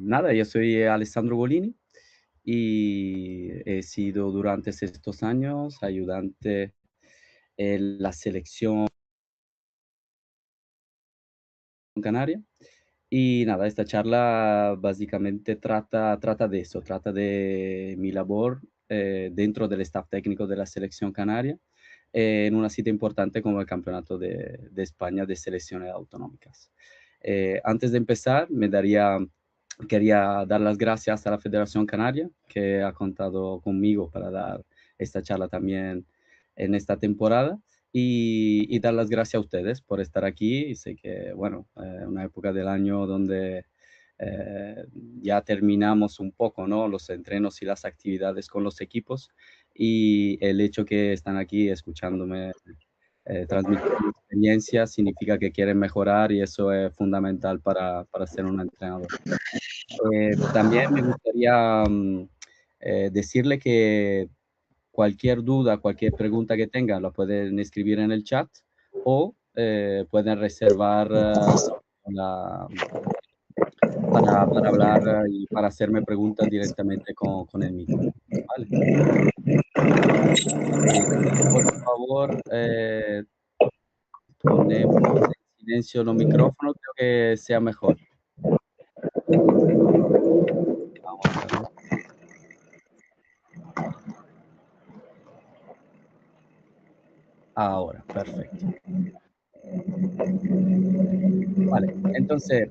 nada, yo soy Alessandro Golini y he sido durante estos años ayudante en la selección canaria. Y nada, esta charla básicamente trata de eso, trata de mi labor dentro del staff técnico de la selección canaria en una cita importante como el Campeonato de España de Selecciones Autonómicas. Antes de empezar, quería dar las gracias a la Federación Canaria que ha contado conmigo para dar esta charla también en esta temporada y dar las gracias a ustedes por estar aquí. Y sé que, bueno, una época del año donde eh, ya terminamos un poco, ¿no? Los entrenos y las actividades con los equipos y el hecho que están aquí escuchándome transmitir mi experiencia significa que quieren mejorar y eso es fundamental para ser un entrenador. También me gustaría decirle que cualquier duda, cualquier pregunta que tengan, lo pueden escribir en el chat o pueden reservar la- para hablar y para hacerme preguntas directamente con el micro. ¿Vale? Si por favor ponemos en silencio los micrófonos, creo que sea mejor. Vamos a ver. Ahora, perfecto. Vale, entonces,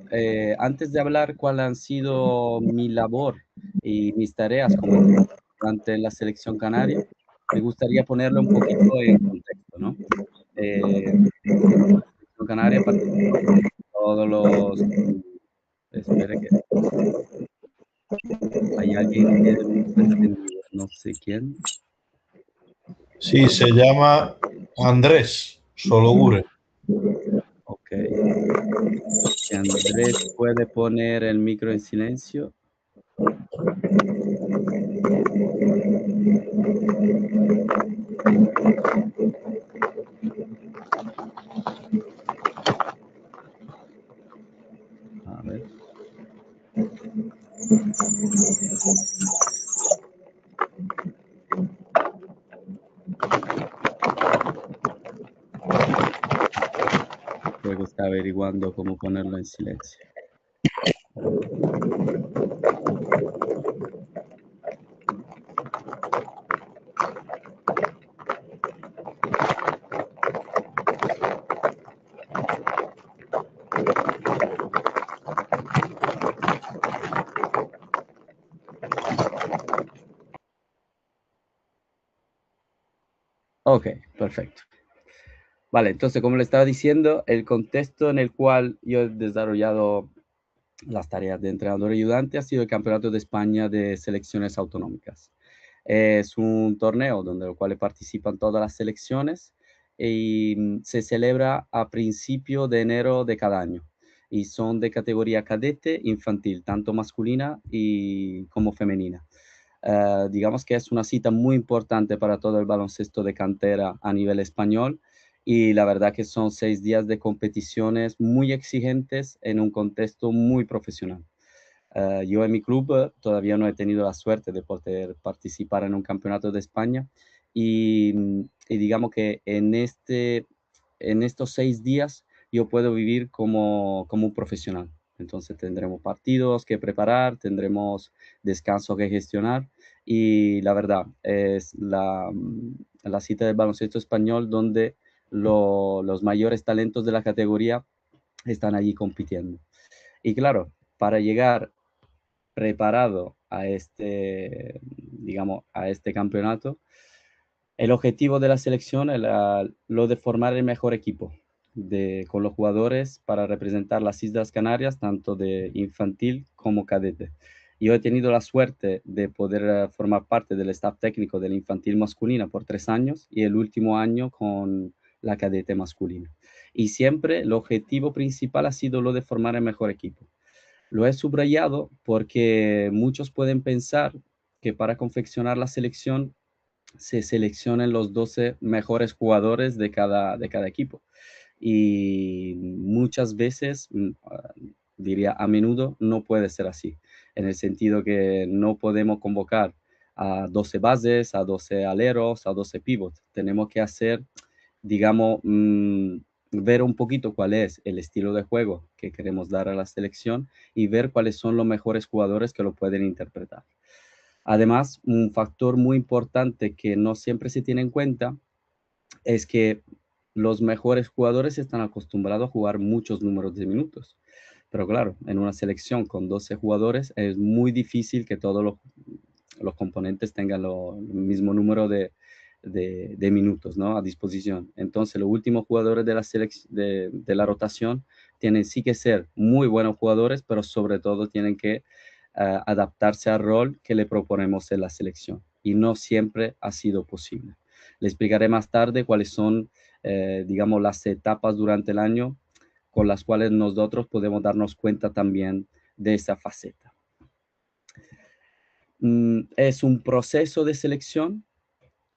antes de hablar cuál han sido mi labor y mis tareas como entrenador durante la selección canaria, me gustaría ponerlo un poquito en contexto, ¿no? La selección canaria participa en todos los... Espere que hay alguien que tiene el micro encendido, no sé quién. Sí, se llama Andrés Sologure. Ok. Si Andrés puede poner el micro en silencio. A ver. Creo que está averiguando cómo ponerlo en silencio. Ok, perfecto. Vale, entonces, como le estaba diciendo, el contexto en el cual yo he desarrollado las tareas de entrenador ayudante ha sido el Campeonato de España de Selecciones Autonómicas. Es un torneo donde el cual participan todas las selecciones y se celebra a principio de enero de cada año. Y son de categoría cadete, infantil, tanto masculina como femenina. Digamos que es una cita muy importante para todo el baloncesto de cantera a nivel español y la verdad que son 6 días de competiciones muy exigentes en un contexto muy profesional. Yo en mi club todavía no he tenido la suerte de poder participar en un campeonato de España y digamos que en estos 6 días yo puedo vivir como un profesional. Entonces tendremos partidos que preparar, tendremos descanso que gestionar y la verdad es la cita del baloncesto español donde los mayores talentos de la categoría están allí compitiendo. Y claro, para llegar preparado digamos, a este campeonato, el objetivo de la selección era lo de formar el mejor equipo con los jugadores para representar las Islas Canarias, tanto de infantil como cadete. Yo he tenido la suerte de poder formar parte del staff técnico de la infantil masculina por 3 años y el último año con la cadete masculina. Y siempre el objetivo principal ha sido lo de formar el mejor equipo. Lo he subrayado porque muchos pueden pensar que para confeccionar la selección se seleccionen los 12 mejores jugadores de cada equipo. Y muchas veces diría a menudo, no puede ser así, en el sentido que no podemos convocar a 12 bases, a 12 aleros, a 12 pivots. Tenemos que hacer, digamos, ver un poquito cuál es el estilo de juego que queremos dar a la selección y ver cuáles son los mejores jugadores que lo pueden interpretar. Además, un factor muy importante que no siempre se tiene en cuenta es que los mejores jugadores están acostumbrados a jugar muchos números de minutos. Pero claro, en una selección con 12 jugadores es muy difícil que todos los componentes tengan el mismo número de minutos, ¿no?, a disposición. Entonces, los últimos jugadores de la rotación tienen sí que ser muy buenos jugadores, pero sobre todo tienen que adaptarse al rol que le proponemos en la selección. Y no siempre ha sido posible. Le explicaré más tarde cuáles son, digamos, las etapas durante el año con las cuales nosotros podemos darnos cuenta también de esa faceta. Es un proceso de selección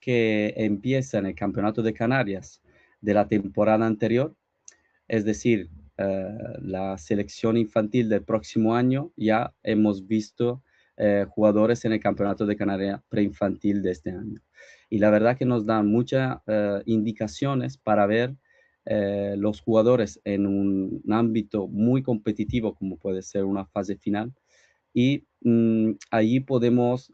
que empieza en el Campeonato de Canarias de la temporada anterior, es decir, la selección infantil del próximo año ya hemos visto jugadores en el Campeonato de Canarias preinfantil de este año. Y la verdad que nos dan muchas indicaciones para ver los jugadores en un ámbito muy competitivo como puede ser una fase final y allí podemos,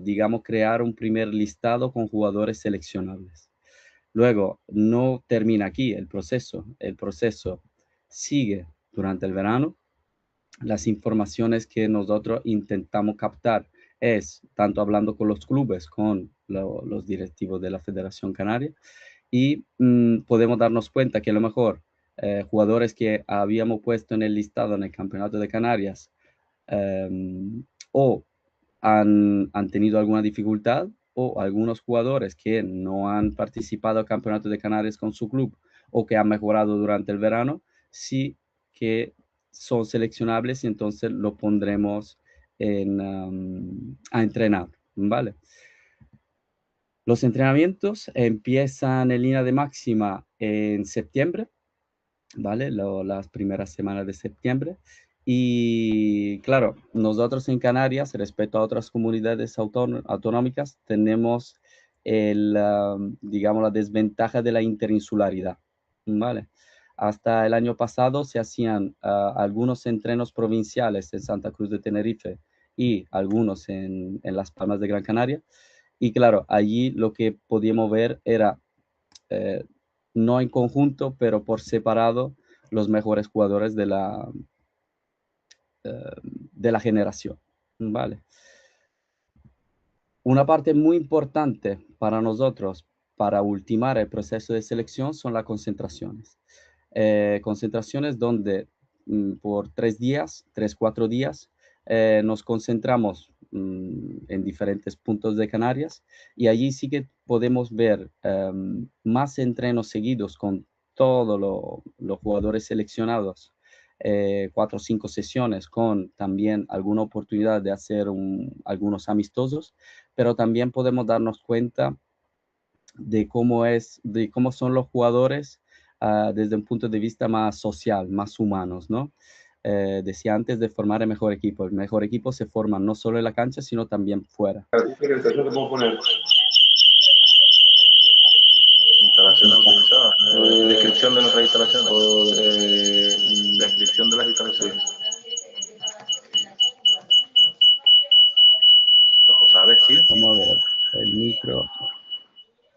digamos, crear un primer listado con jugadores seleccionables. Luego, no termina aquí el proceso sigue durante el verano. Las informaciones que nosotros intentamos captar es tanto hablando con los clubes, con los directivos de la Federación Canaria, y podemos darnos cuenta que a lo mejor jugadores que habíamos puesto en el listado en el Campeonato de Canarias o han tenido alguna dificultad, o algunos jugadores que no han participado al Campeonato de Canarias con su club o que han mejorado durante el verano, sí que son seleccionables y entonces lo pondremos a entrenar, ¿vale? Los entrenamientos empiezan en línea de máxima en septiembre, ¿vale? Las primeras semanas de septiembre. Y claro, nosotros en Canarias, respecto a otras comunidades autonómicas, tenemos digamos, la desventaja de la interinsularidad, ¿vale? Hasta el año pasado se hacían algunos entrenos provinciales en Santa Cruz de Tenerife y algunos en Las Palmas de Gran Canaria. Y claro, allí lo que podíamos ver era eh, no en conjunto, pero por separado, los mejores jugadores de la generación, ¿vale? Una parte muy importante para nosotros, para ultimar el proceso de selección, son las concentraciones. Concentraciones donde por 3 días, 3, 4 días, nos concentramos en diferentes puntos de Canarias y allí sí que podemos ver más entrenos seguidos con todos los jugadores seleccionados, 4 o 5 sesiones con también alguna oportunidad de hacer algunos amistosos, pero también podemos darnos cuenta de cómo son los jugadores desde un punto de vista más social, más humanos, ¿no? Decía antes de formar el mejor equipo. El mejor equipo se forma no solo en la cancha, sino también fuera. Instalaciones utilizadas, descripción de nuestras instalaciones o descripción de las instalaciones. ¿Sabes, sí? Vamos a ver el micro.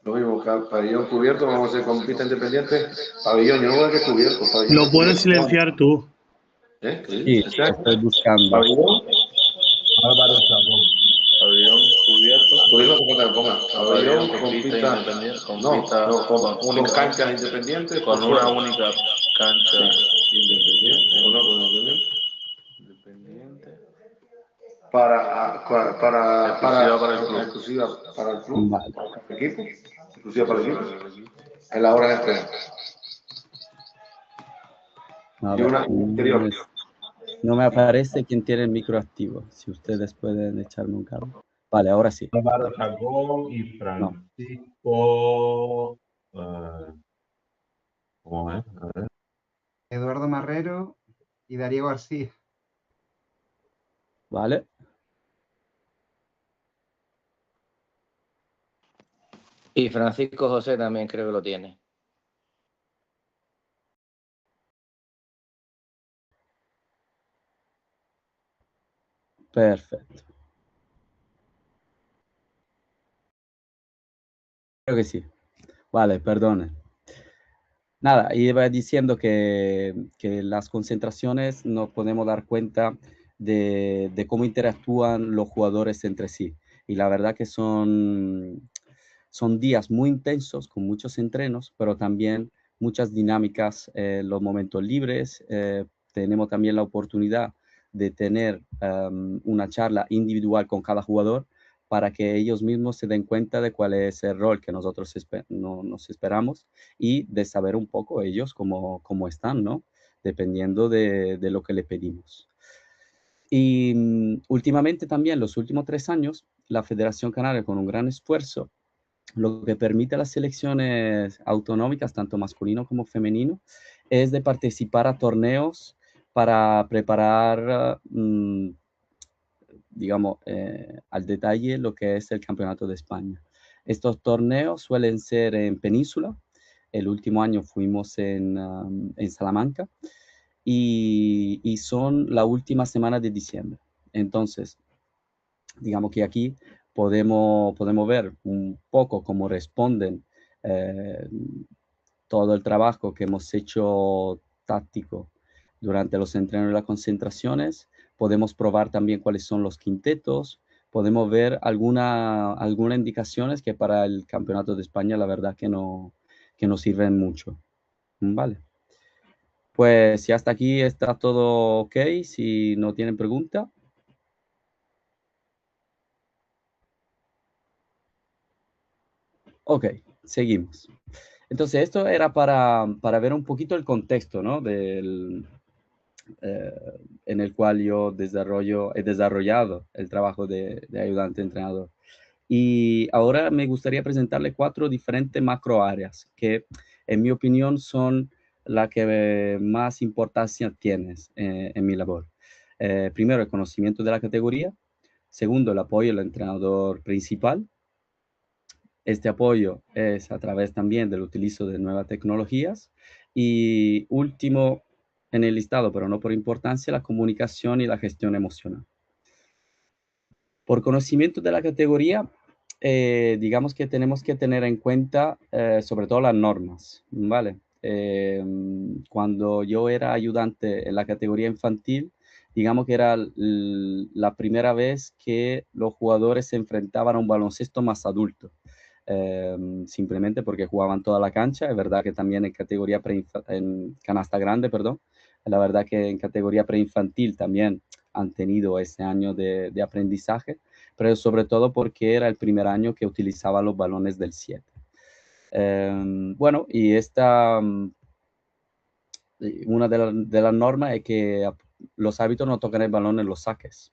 Lo mismo, pabellón cubierto, vamos a hacer con pista independiente. Pabellón, yo no voy a que cubierto. Lo puedes silenciar tú. ¿Eh? Sí, estoy buscando. Pabellón. Álvaro Chacón. Pabellón cubierto. Cubierto con que ponga. Pabellón con pista pista independiente. con canchas independientes. Con una única cancha independiente. Exclusiva para el club. Vale. Equipo. Exclusiva para el equipo. En la hora de estreno. A Y ver, una interior. no me aparece quién tiene el micro activo. Si ustedes pueden echarme un cable. Vale, ahora sí. Álvaro Chacón y Francisco. ¿Cómo es? A ver. Eduardo Marrero y Darío García. ¿Vale? Y Francisco José también creo que lo tiene. Perfecto. Creo que sí. Vale, perdone. Nada, iba diciendo que las concentraciones nos podemos dar cuenta de cómo interactúan los jugadores entre sí. Y la verdad que son días muy intensos, con muchos entrenos, pero también muchas dinámicas en los momentos libres. Tenemos también la oportunidad de tener una charla individual con cada jugador para que ellos mismos se den cuenta de cuál es el rol que nosotros nos esperamos y de saber un poco ellos cómo están, ¿no? Dependiendo de lo que le pedimos. Y últimamente también, los últimos 3 años, la Federación Canaria, con un gran esfuerzo, lo que permite a las selecciones autonómicas, tanto masculino como femenino, es de participar a torneos para preparar, digamos, al detalle lo que es el Campeonato de España. Estos torneos suelen ser en península. El último año fuimos en Salamanca y son la última semana de diciembre. Entonces, digamos que aquí podemos ver un poco cómo responden todo el trabajo que hemos hecho táctico durante los entrenos y las concentraciones. Podemos probar también cuáles son los quintetos. Podemos ver algunas indicaciones que para el Campeonato de España la verdad que nos sirven mucho. Vale. Pues si hasta aquí está todo ok, si no tienen pregunta. Ok, seguimos. Entonces, esto era para ver un poquito el contexto, ¿no? En el cual yo he desarrollado el trabajo de ayudante entrenador. Y ahora me gustaría presentarle 4 diferentes macro áreas que, en mi opinión, son las que más importancia tienes en mi labor. Primero, el conocimiento de la categoría. Segundo, el apoyo al entrenador principal. Este apoyo es a través también del utilizo de nuevas tecnologías. Y último en el listado, pero no por importancia, la comunicación y la gestión emocional. Por conocimiento de la categoría, digamos que tenemos que tener en cuenta sobre todo las normas, ¿vale? Cuando yo era ayudante en la categoría infantil, digamos que era la primera vez que los jugadores se enfrentaban a un baloncesto más adulto. Simplemente porque jugaban toda la cancha. Es verdad que también en canasta grande, perdón, la verdad que en categoría preinfantil también han tenido ese año de aprendizaje, pero sobre todo porque era el primer año que utilizaban los balones del 7. Bueno, y una de las normas es que los árbitros no tocan el balón en los saques.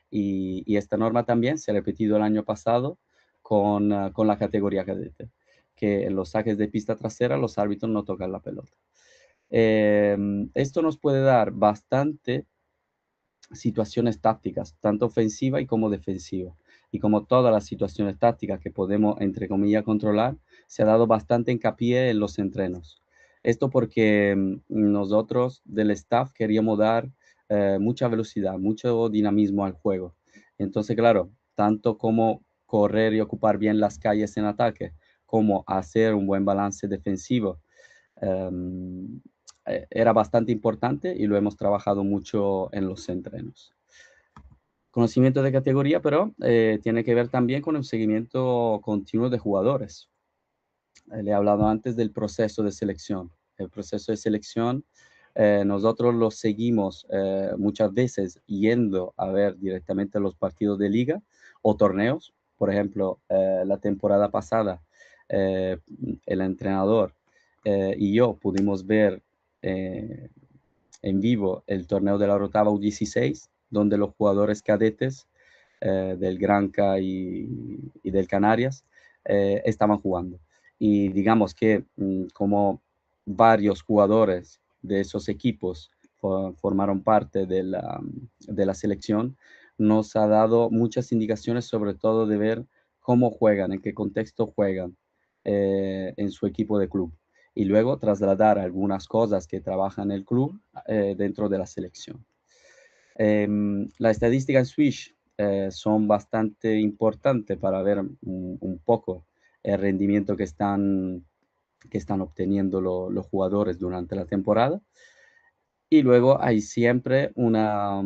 Y esta norma también se ha repetido el año pasado con la categoría cadete, que en los saques de pista trasera los árbitros no tocan la pelota. Esto nos puede dar bastante situaciones tácticas, tanto ofensiva y como defensiva. Y como todas las situaciones tácticas que podemos, entre comillas, controlar, se ha dado bastante hincapié en los entrenos. Esto porque nosotros del staff queríamos dar mucha velocidad, mucho dinamismo al juego. Entonces, claro, tanto como correr y ocupar bien las calles en ataque, como hacer un buen balance defensivo, era bastante importante y lo hemos trabajado mucho en los entrenos. Conocimiento de categoría, pero tiene que ver también con el seguimiento continuo de jugadores. Le he hablado antes del proceso de selección. El proceso de selección, nosotros lo seguimos muchas veces yendo a ver directamente los partidos de liga o torneos. Por ejemplo, la temporada pasada, el entrenador y yo pudimos ver en vivo el torneo de la Rotava U16, donde los jugadores cadetes del Granca y del Canarias estaban jugando. Y digamos que como varios jugadores de esos equipos formaron parte de la selección, nos ha dado muchas indicaciones, sobre todo de ver cómo juegan, en qué contexto juegan en su equipo de club. Y luego trasladar algunas cosas que trabaja en el club dentro de la selección. La estadística en Swish son bastante importantes para ver un poco el rendimiento que están obteniendo los jugadores durante la temporada. Y luego hay siempre una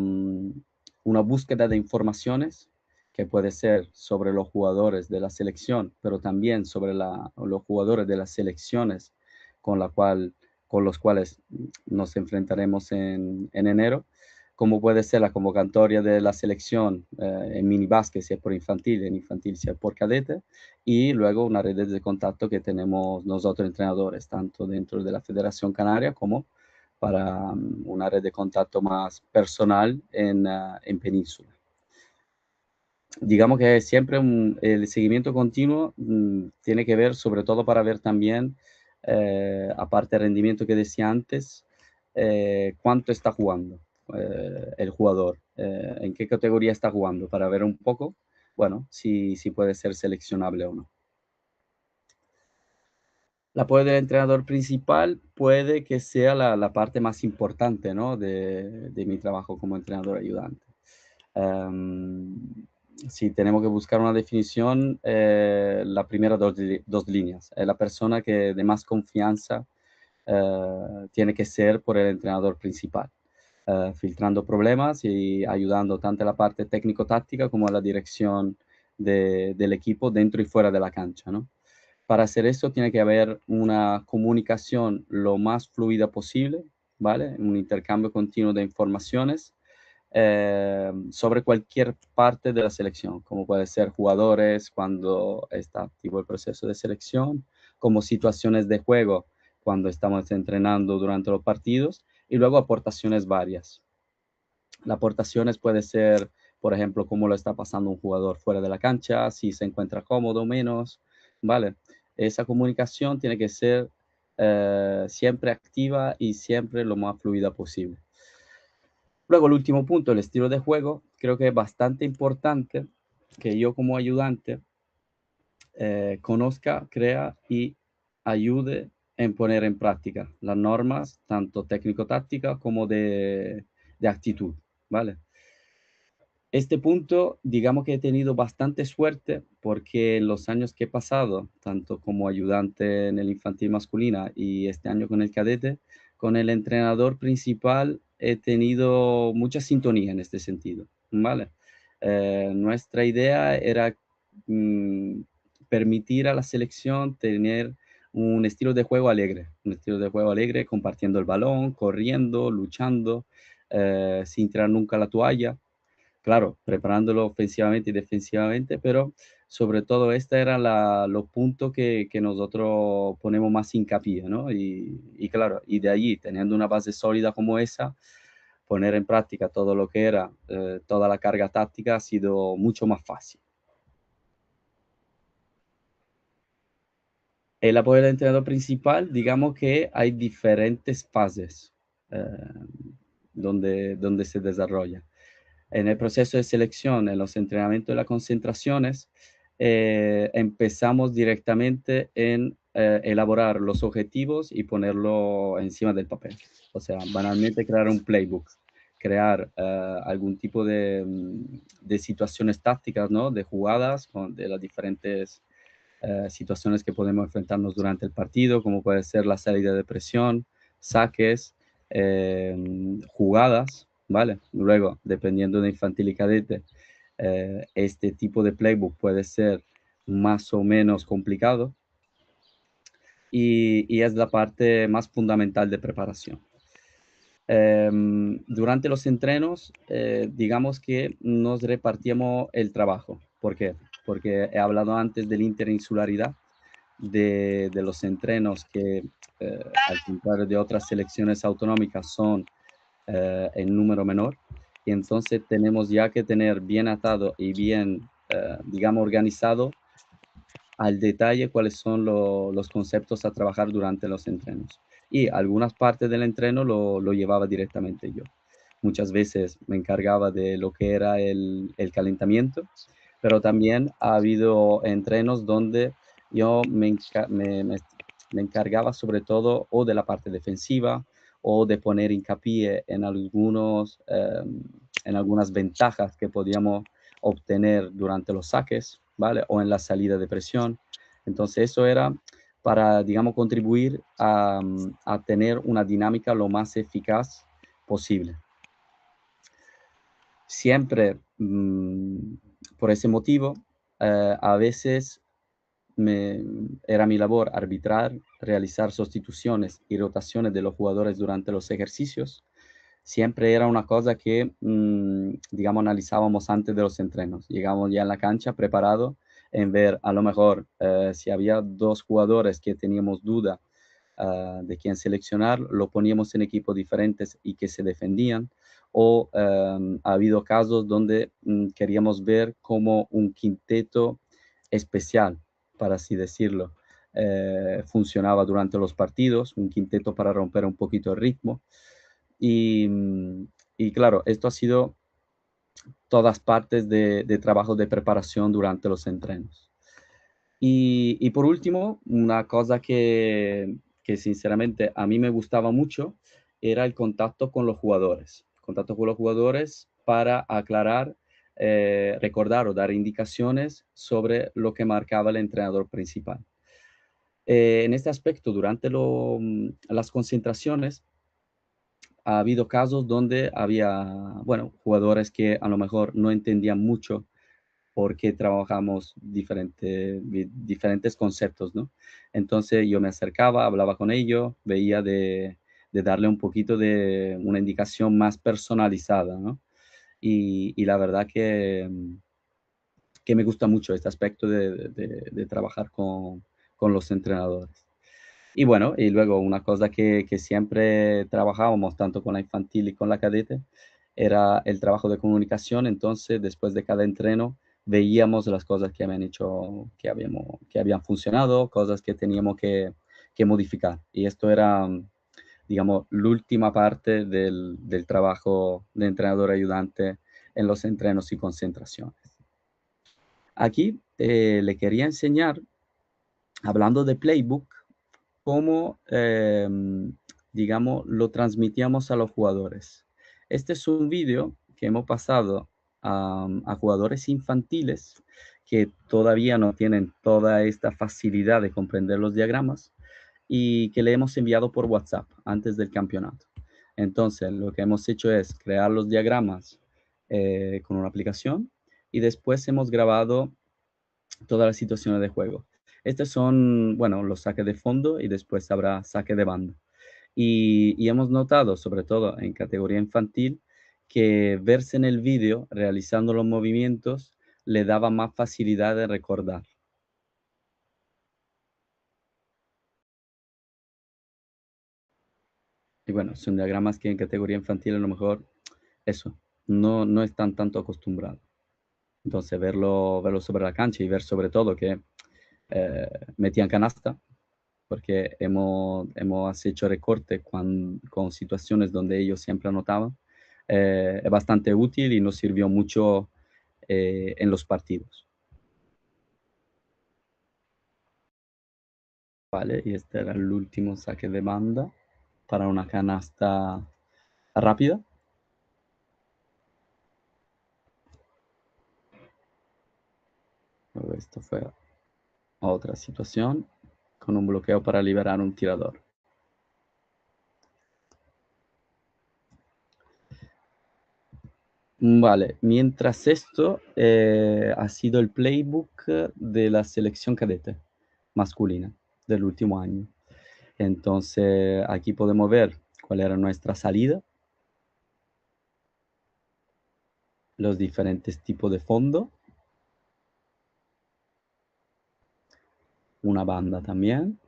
búsqueda de informaciones que puede ser sobre los jugadores de la selección, pero también sobre los jugadores de las selecciones con los cuales nos enfrentaremos en enero, como puede ser la convocatoria de la selección en minibásquet, si es por infantil, en infantil si es por cadete, y luego una red de contacto que tenemos nosotros entrenadores, tanto dentro de la Federación Canaria como para una red de contacto más personal en Península. Digamos que siempre el seguimiento continuo tiene que ver, sobre todo para ver también, aparte del rendimiento que decía antes, cuánto está jugando el jugador, en qué categoría está jugando, para ver un poco, bueno, si puede ser seleccionable o no. El apoyo del entrenador principal puede que sea la parte más importante, ¿no? de mi trabajo como entrenador ayudante. Si tenemos que buscar una definición, la primera dos líneas. La persona que de más confianza tiene que ser por el entrenador principal, filtrando problemas y ayudando tanto a la parte técnico-táctica como a la dirección del equipo dentro y fuera de la cancha, ¿no? Para hacer eso tiene que haber una comunicación lo más fluida posible, ¿vale? Un intercambio continuo de informaciones sobre cualquier parte de la selección, como puede ser jugadores cuando está activo el proceso de selección, como situaciones de juego cuando estamos entrenando durante los partidos, y luego aportaciones varias. Las aportaciones puede ser, por ejemplo, cómo lo está pasando un jugador fuera de la cancha, si se encuentra cómodo o menos, ¿vale? Esa comunicación tiene que ser siempre activa y siempre lo más fluida posible. Luego, el último punto, el estilo de juego, creo que es bastante importante que yo como ayudante conozca, crea y ayude en poner en práctica las normas, tanto técnico-tácticas como de actitud, ¿vale? Este punto, digamos que he tenido bastante suerte porque en los años que he pasado, tanto como ayudante en el infantil masculina y este año con el cadete, con el entrenador principal he tenido mucha sintonía en este sentido, ¿vale? Nuestra idea era permitir a la selección tener un estilo de juego alegre, compartiendo el balón, corriendo, luchando, sin tirar nunca la toalla. Claro, preparándolo ofensivamente y defensivamente, pero sobre todo este era los puntos que nosotros ponemos más hincapié, ¿no? Y claro, y de allí, teniendo una base sólida como esa, poner en práctica todo lo que era, toda la carga táctica ha sido mucho más fácil. El apoyo del entrenador principal, digamos que hay diferentes fases donde se desarrolla. En el proceso de selección, en los entrenamientos de las concentraciones, empezamos directamente en elaborar los objetivos y ponerlo encima del papel. O sea, banalmente crear un playbook, crear algún tipo de situaciones tácticas, ¿no? De jugadas, de las diferentes situaciones que podemos enfrentarnos durante el partido, como puede ser la salida de presión, saques, jugadas, ¿vale? Luego, dependiendo de infantil y cadete, este tipo de playbook puede ser más o menos complicado y es la parte más fundamental de preparación. Durante los entrenos, digamos que nos repartíamos el trabajo. ¿Por qué? Porque he hablado antes de la interinsularidad de los entrenos que, al contrario de otras selecciones autonómicas, son en número menor. Y entonces tenemos ya que tener bien atado y bien, digamos, organizado al detalle cuáles son los conceptos a trabajar durante los entrenos. y algunas partes del entreno lo llevaba directamente yo. Muchas veces me encargaba de lo que era el calentamiento, pero también ha habido entrenos donde yo me encargaba sobre todo o de la parte defensiva o de poner hincapié en en algunas ventajas que podíamos obtener durante los saques, ¿vale? O en la salida de presión. Entonces eso era para, digamos, contribuir a tener una dinámica lo más eficaz posible. Siempre, por ese motivo, a veces era mi labor arbitrar, realizar sustituciones y rotaciones de los jugadores durante los ejercicios. Siempre era una cosa que, digamos, analizábamos antes de los entrenos. Llegamos ya en la cancha preparado en ver a lo mejor si había dos jugadores que teníamos duda de quién seleccionar, lo poníamos en equipos diferentes y que se defendían. O ha habido casos donde queríamos ver como un quinteto especial, para así decirlo, funcionaba durante los partidos, un quinteto para romper un poquito el ritmo. Y claro, esto ha sido todas partes de trabajo de preparación durante los entrenos. Y por último, una cosa que sinceramente a mí me gustaba mucho era el contacto con los jugadores. Contacto con los jugadores para aclarar, recordar o dar indicaciones sobre lo que marcaba el entrenador principal. En este aspecto, durante las concentraciones, ha habido casos donde había, bueno, jugadores que a lo mejor no entendían mucho porque trabajamos diferentes conceptos, ¿no? Entonces yo me acercaba, hablaba con ellos, veía de darle un poquito de una indicación más personalizada, ¿no? Y la verdad que me gusta mucho este aspecto de trabajar con los entrenadores. Y bueno, y luego una cosa que siempre trabajábamos, tanto con la infantil y con la cadete, era el trabajo de comunicación. Entonces, después de cada entreno, veíamos las cosas que habían hecho, que habían funcionado, cosas que teníamos que modificar. Y esto era, digamos, la última parte del trabajo de entrenador ayudante en los entrenos y concentraciones. Aquí le quería enseñar, hablando de Playbook, cómo, digamos, lo transmitíamos a los jugadores. Este es un vídeo que hemos pasado a jugadores infantiles que todavía no tienen toda esta facilidad de comprender los diagramas y que le hemos enviado por WhatsApp antes del campeonato. Entonces, lo que hemos hecho es crear los diagramas con una aplicación y después hemos grabado todas las situaciones de juego. Estos son, bueno, los saques de fondo y después habrá saque de banda. Y hemos notado, sobre todo en categoría infantil, que verse en el vídeo realizando los movimientos le daba más facilidad de recordar. Y bueno, son diagramas que en categoría infantil a lo mejor eso, no están tanto acostumbrados. Entonces verlo sobre la cancha y ver sobre todo que metían canasta, porque hemos hecho recortes con situaciones donde ellos siempre anotaban. Es bastante útil y nos sirvió mucho en los partidos. Vale, y este era el último saque de banda para una canasta rápida. Luego esto fue otra situación con un bloqueo para liberar un tirador. Vale, mientras esto ha sido el playbook de la selección cadete masculina del último año. Entonces aquí podemos ver cuál era nuestra salida, los diferentes tipos de fondo, una banda también.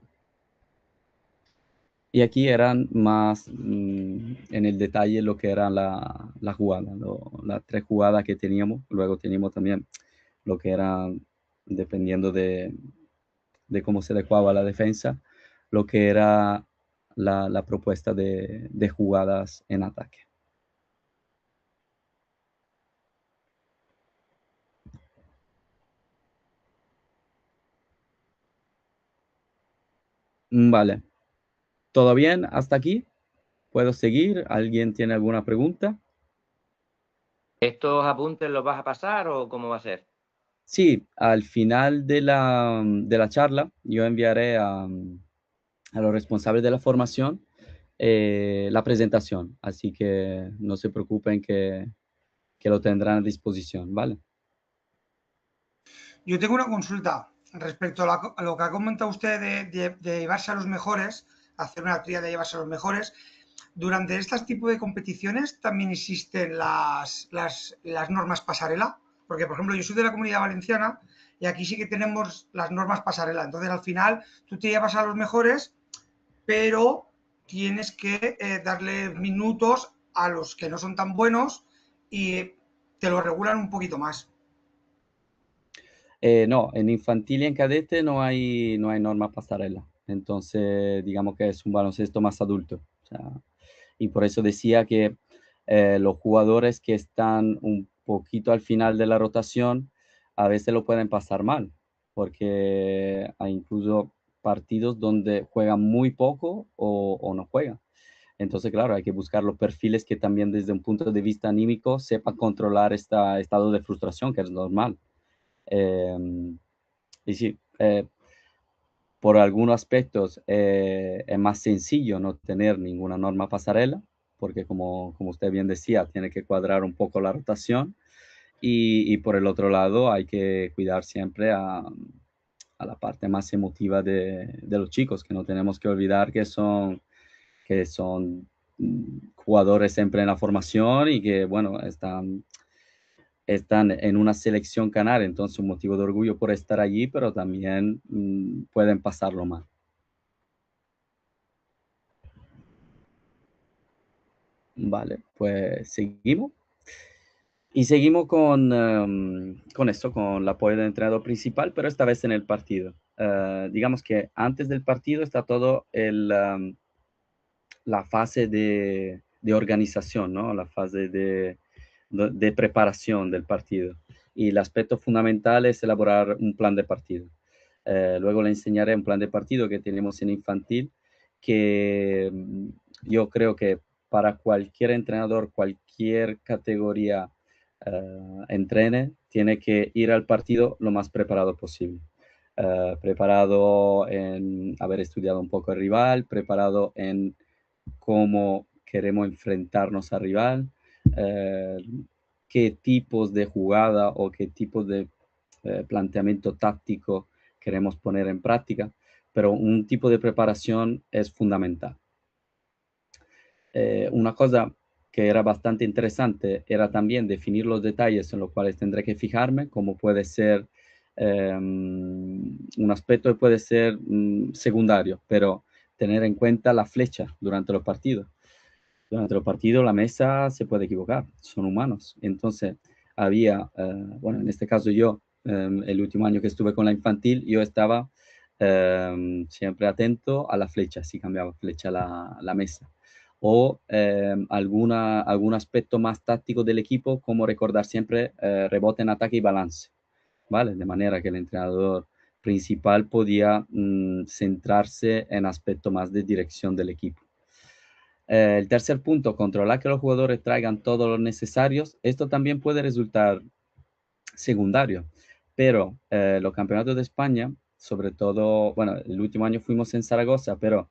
Y aquí eran más en el detalle lo que era la jugada, las tres jugadas que teníamos. Luego teníamos también lo que era, dependiendo de cómo se adecuaba la defensa, lo que era la propuesta de jugadas en ataque. Vale. ¿Todo bien hasta aquí? ¿Puedo seguir? ¿Alguien tiene alguna pregunta? ¿Estos apuntes los vas a pasar o cómo va a ser? Sí, al final de la charla yo enviaré a los responsables de la formación la presentación, así que no se preocupen que lo tendrán a disposición, ¿vale? Yo tengo una consulta respecto a lo que ha comentado usted de llevarse a los mejores, hacer una tría de llevarse a los mejores. Durante este tipo de competiciones también existen las normas pasarela, porque por ejemplo yo soy de la Comunidad Valenciana y aquí sí que tenemos las normas pasarela. Entonces al final tú te llevas a los mejores, pero tienes que darle minutos a los que no son tan buenos y te lo regulan un poquito más. No, en infantil y en cadete no hay norma pasarela. Entonces, digamos que es un baloncesto más adulto. O sea, y por eso decía que los jugadores que están un poquito al final de la rotación a veces lo pueden pasar mal, porque hay incluso partidos donde juegan muy poco o no juegan. Entonces, claro, hay que buscar los perfiles que también desde un punto de vista anímico sepan controlar este estado de frustración, que es normal. Eh, y sí, por algunos aspectos es más sencillo no tener ninguna norma pasarela, porque como usted bien decía, tiene que cuadrar un poco la rotación. Y por el otro lado, hay que cuidar siempre a la parte más emotiva de los chicos, que no tenemos que olvidar que son jugadores siempre en la formación y que, bueno, están en una selección canaria, entonces un motivo de orgullo por estar allí, pero también pueden pasarlo mal. Vale, pues seguimos. Y seguimos con esto, con el apoyo del entrenador principal, pero esta vez en el partido. Digamos que antes del partido está todo la fase de organización, ¿no? La fase de preparación del partido. Y el aspecto fundamental es elaborar un plan de partido. Luego le enseñaré un plan de partido que tenemos en infantil, que yo creo que para cualquier entrenador, cualquier categoría entrene, tiene que ir al partido lo más preparado posible. Preparado en haber estudiado un poco el rival, preparado en cómo queremos enfrentarnos al rival, eh, qué tipos de jugada o qué tipos de planteamiento táctico queremos poner en práctica, pero un tipo de preparación es fundamental. Una cosa que era bastante interesante era también definir los detalles en los cuales tendré que fijarme, como puede ser un aspecto que puede ser secundario, pero tener en cuenta la flecha durante los partidos. Durante los partidos la mesa se puede equivocar, son humanos. Entonces había, bueno, en este caso yo, el último año que estuve con la infantil, yo estaba siempre atento a la flecha, si cambiaba flecha la mesa. O algún aspecto más táctico del equipo, como recordar siempre rebote en ataque y balance, ¿vale? De manera que el entrenador principal podía centrarse en aspecto más de dirección del equipo. El tercer punto, controlar que los jugadores traigan todos los necesarios. Esto también puede resultar secundario, pero los campeonatos de España, sobre todo, bueno, el último año fuimos en Zaragoza, pero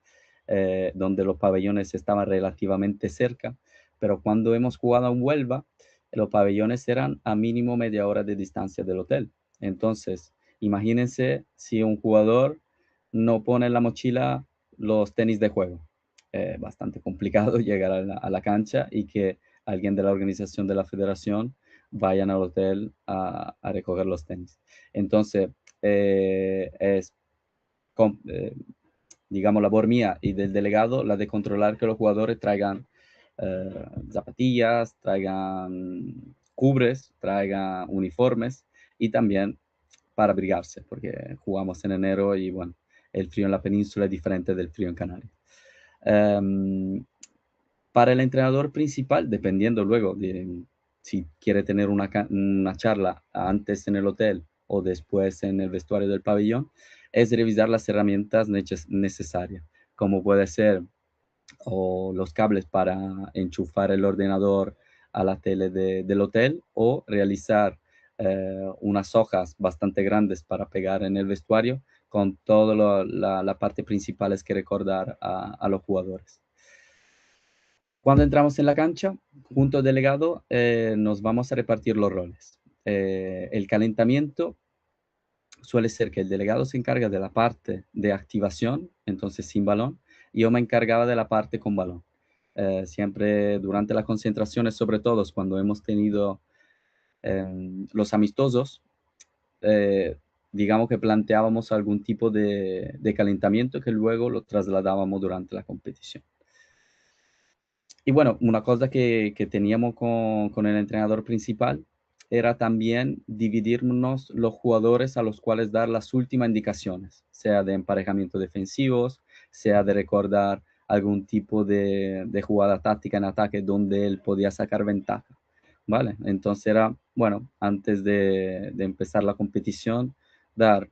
donde los pabellones estaban relativamente cerca, pero cuando hemos jugado en Huelva, los pabellones eran a mínimo media hora de distancia del hotel. Entonces, imagínense si un jugador no pone en la mochila los tenis de juego. Bastante complicado llegar a la cancha y que alguien de la organización de la federación vayan al hotel a recoger los tenis. Entonces, es, digamos, labor mía y del delegado la de controlar que los jugadores traigan zapatillas, traigan cubres, traigan uniformes y también para abrigarse, porque jugamos en enero y bueno, el frío en la península es diferente del frío en Canarias. Para el entrenador principal, dependiendo luego de si quiere tener una charla antes en el hotel o después en el vestuario del pabellón, es revisar las herramientas necesarias, como puede ser o los cables para enchufar el ordenador a la tele del hotel o realizar unas hojas bastante grandes para pegar en el vestuario con toda la parte principal es que recordar a los jugadores. Cuando entramos en la cancha, junto al delegado, nos vamos a repartir los roles. El calentamiento suele ser que el delegado se encarga de la parte de activación, entonces sin balón, y yo me encargaba de la parte con balón. Siempre durante las concentraciones, sobre todo cuando hemos tenido los amistosos, digamos que planteábamos algún tipo de calentamiento que luego lo trasladábamos durante la competición. Y bueno, una cosa que teníamos con el entrenador principal era también dividirnos los jugadores a los cuales dar las últimas indicaciones, sea de emparejamiento defensivos, sea de recordar algún tipo de jugada táctica en ataque donde él podía sacar ventaja, ¿vale? Entonces era, bueno, antes de empezar la competición, dar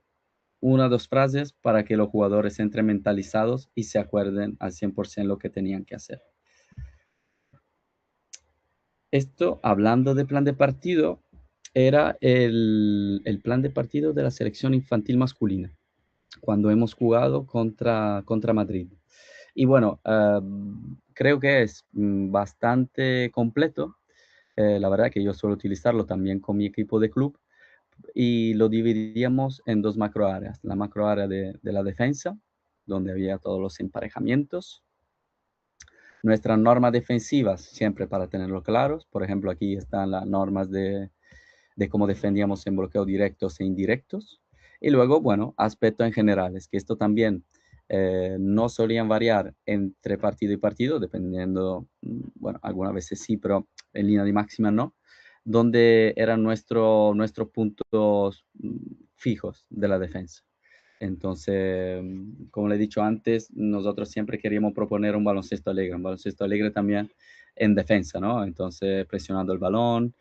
una o dos frases para que los jugadores entren mentalizados y se acuerden al 100% lo que tenían que hacer. Esto, hablando de plan de partido, era el plan de partido de la selección infantil masculina, cuando hemos jugado contra Madrid. Y bueno, creo que es bastante completo. La verdad que yo suelo utilizarlo también con mi equipo de club y lo dividíamos en dos macro áreas. La macro área de la defensa, donde había todos los emparejamientos. Nuestras normas defensivas, siempre para tenerlo claros. Por ejemplo, aquí están las normas de cómo defendíamos en bloqueo directos e indirectos. Y luego, bueno, aspectos en general. Es que esto también no solían variar entre partido y partido, dependiendo, bueno, algunas veces sí, pero en línea de máxima no, donde eran nuestros puntos fijos de la defensa. Entonces, como le he dicho antes, nosotros siempre queríamos proponer un baloncesto alegre también en defensa, ¿no? Entonces, presionando el balón,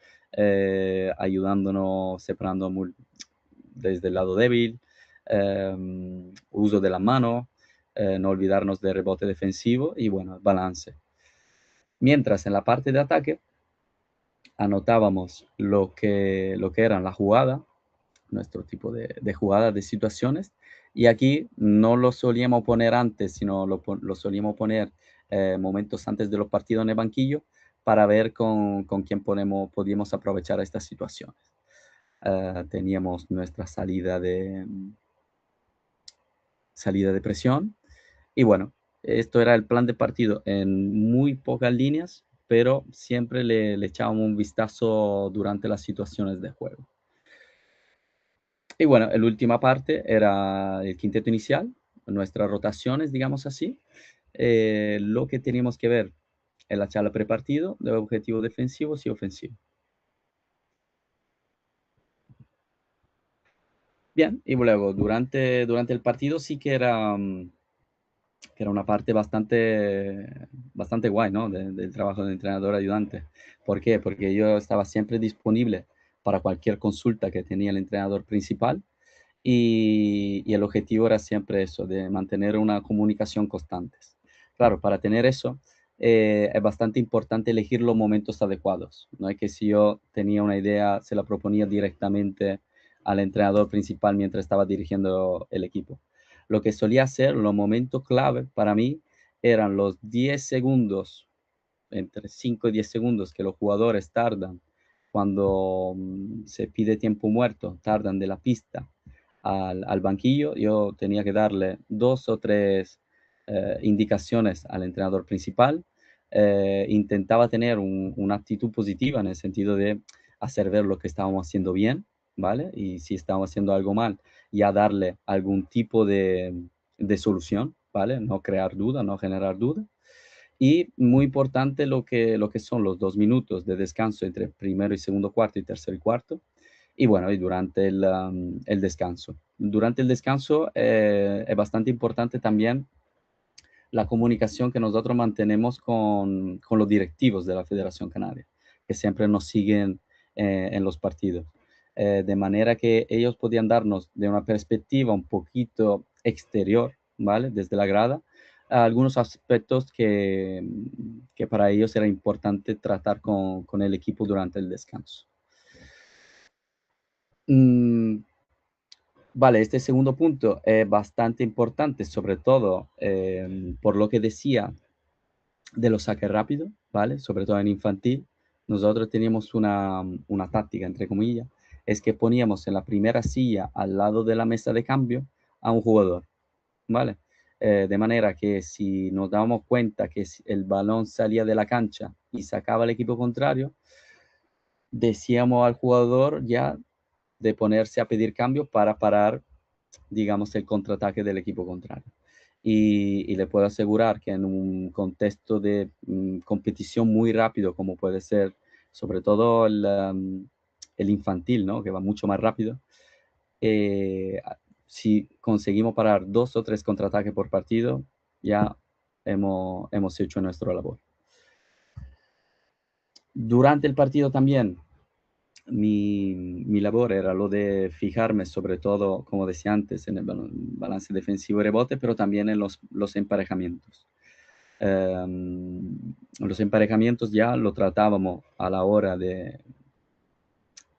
ayudándonos, separando desde el lado débil, uso de la mano, no olvidarnos del rebote defensivo y, bueno, balance. Mientras en la parte de ataque anotábamos lo que eran la jugada, nuestro tipo de jugadas, de situaciones, y aquí no lo solíamos poner antes, sino lo solíamos poner momentos antes de los partidos en el banquillo para ver con quién podíamos aprovechar estas situaciones. Teníamos nuestra salida de presión y bueno, esto era el plan de partido en muy pocas líneas, pero siempre le echábamos un vistazo durante las situaciones de juego. Y bueno, la última parte era el quinteto inicial, nuestras rotaciones, digamos así, lo que teníamos que ver en la charla prepartido de objetivos defensivos y ofensivos. Bien, y luego durante el partido sí que era una parte bastante guay, ¿no? Del trabajo de entrenador ayudante. ¿Por qué? Porque yo estaba siempre disponible para cualquier consulta que tenía el entrenador principal y el objetivo era siempre eso, de mantener una comunicación constante. Claro, para tener eso es bastante importante elegir los momentos adecuados. No es que si yo tenía una idea, se la proponía directamente al entrenador principal mientras estaba dirigiendo el equipo. Lo que solía hacer, los momentos clave para mí, eran los 10 segundos, entre 5 y 10 segundos que los jugadores tardan cuando se pide tiempo muerto, tardan de la pista al banquillo. Yo tenía que darle 2 o 3 indicaciones al entrenador principal. Intentaba tener una actitud positiva en el sentido de hacer ver lo que estábamos haciendo bien, ¿vale? Y si estábamos haciendo algo mal, ya darle algún tipo de solución, ¿vale? No crear duda, no generar duda. Y muy importante lo que son los 2 minutos de descanso entre primero y segundo cuarto y tercer y cuarto. Y bueno, y durante el descanso. Durante el descanso es bastante importante también la comunicación que nosotros mantenemos con los directivos de la Federación Canaria, que siempre nos siguen en los partidos. De manera que ellos podían darnos de una perspectiva un poquito exterior, ¿vale? Desde la grada, algunos aspectos que para ellos era importante tratar con el equipo durante el descanso. Vale, este segundo punto es bastante importante, sobre todo por lo que decía de los saques rápidos, ¿vale? Sobre todo en infantil. Nosotros teníamos una táctica, entre comillas, es que poníamos en la primera silla al lado de la mesa de cambio a un jugador, ¿vale? De manera que si nos dábamos cuenta que el balón salía de la cancha y sacaba al equipo contrario, decíamos al jugador ya de ponerse a pedir cambio para parar, digamos, el contraataque del equipo contrario. Y le puedo asegurar que en un contexto de competición muy rápido, como puede ser sobre todo el infantil, ¿no? Que va mucho más rápido, si conseguimos parar 2 o 3 contraataques por partido, ya hemos hecho nuestra labor. Durante el partido también, mi labor era lo de fijarme sobre todo, como decía antes, en el balance defensivo y rebote, pero también en los emparejamientos. Los emparejamientos ya lo tratábamos a la hora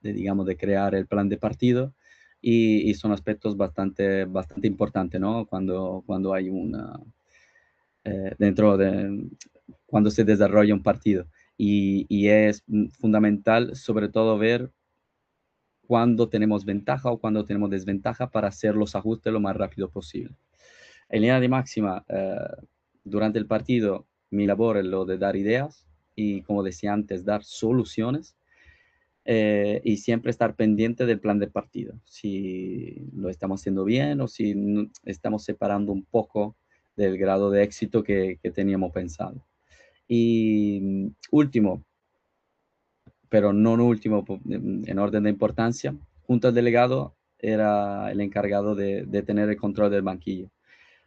digamos, de crear el plan de partido y son aspectos bastante importantes, ¿no? Cuando hay cuando se desarrolla un partido. Y es fundamental, sobre todo, ver cuándo tenemos ventaja o cuándo tenemos desventaja para hacer los ajustes lo más rápido posible. En línea de máxima, durante el partido, mi labor es lo de dar ideas y, como decía antes, dar soluciones y siempre estar pendiente del plan de partido, si lo estamos haciendo bien o si estamos separando un poco del grado de éxito que teníamos pensado. Y último, pero no último en orden de importancia, junto al delegado era el encargado de tener el control del banquillo.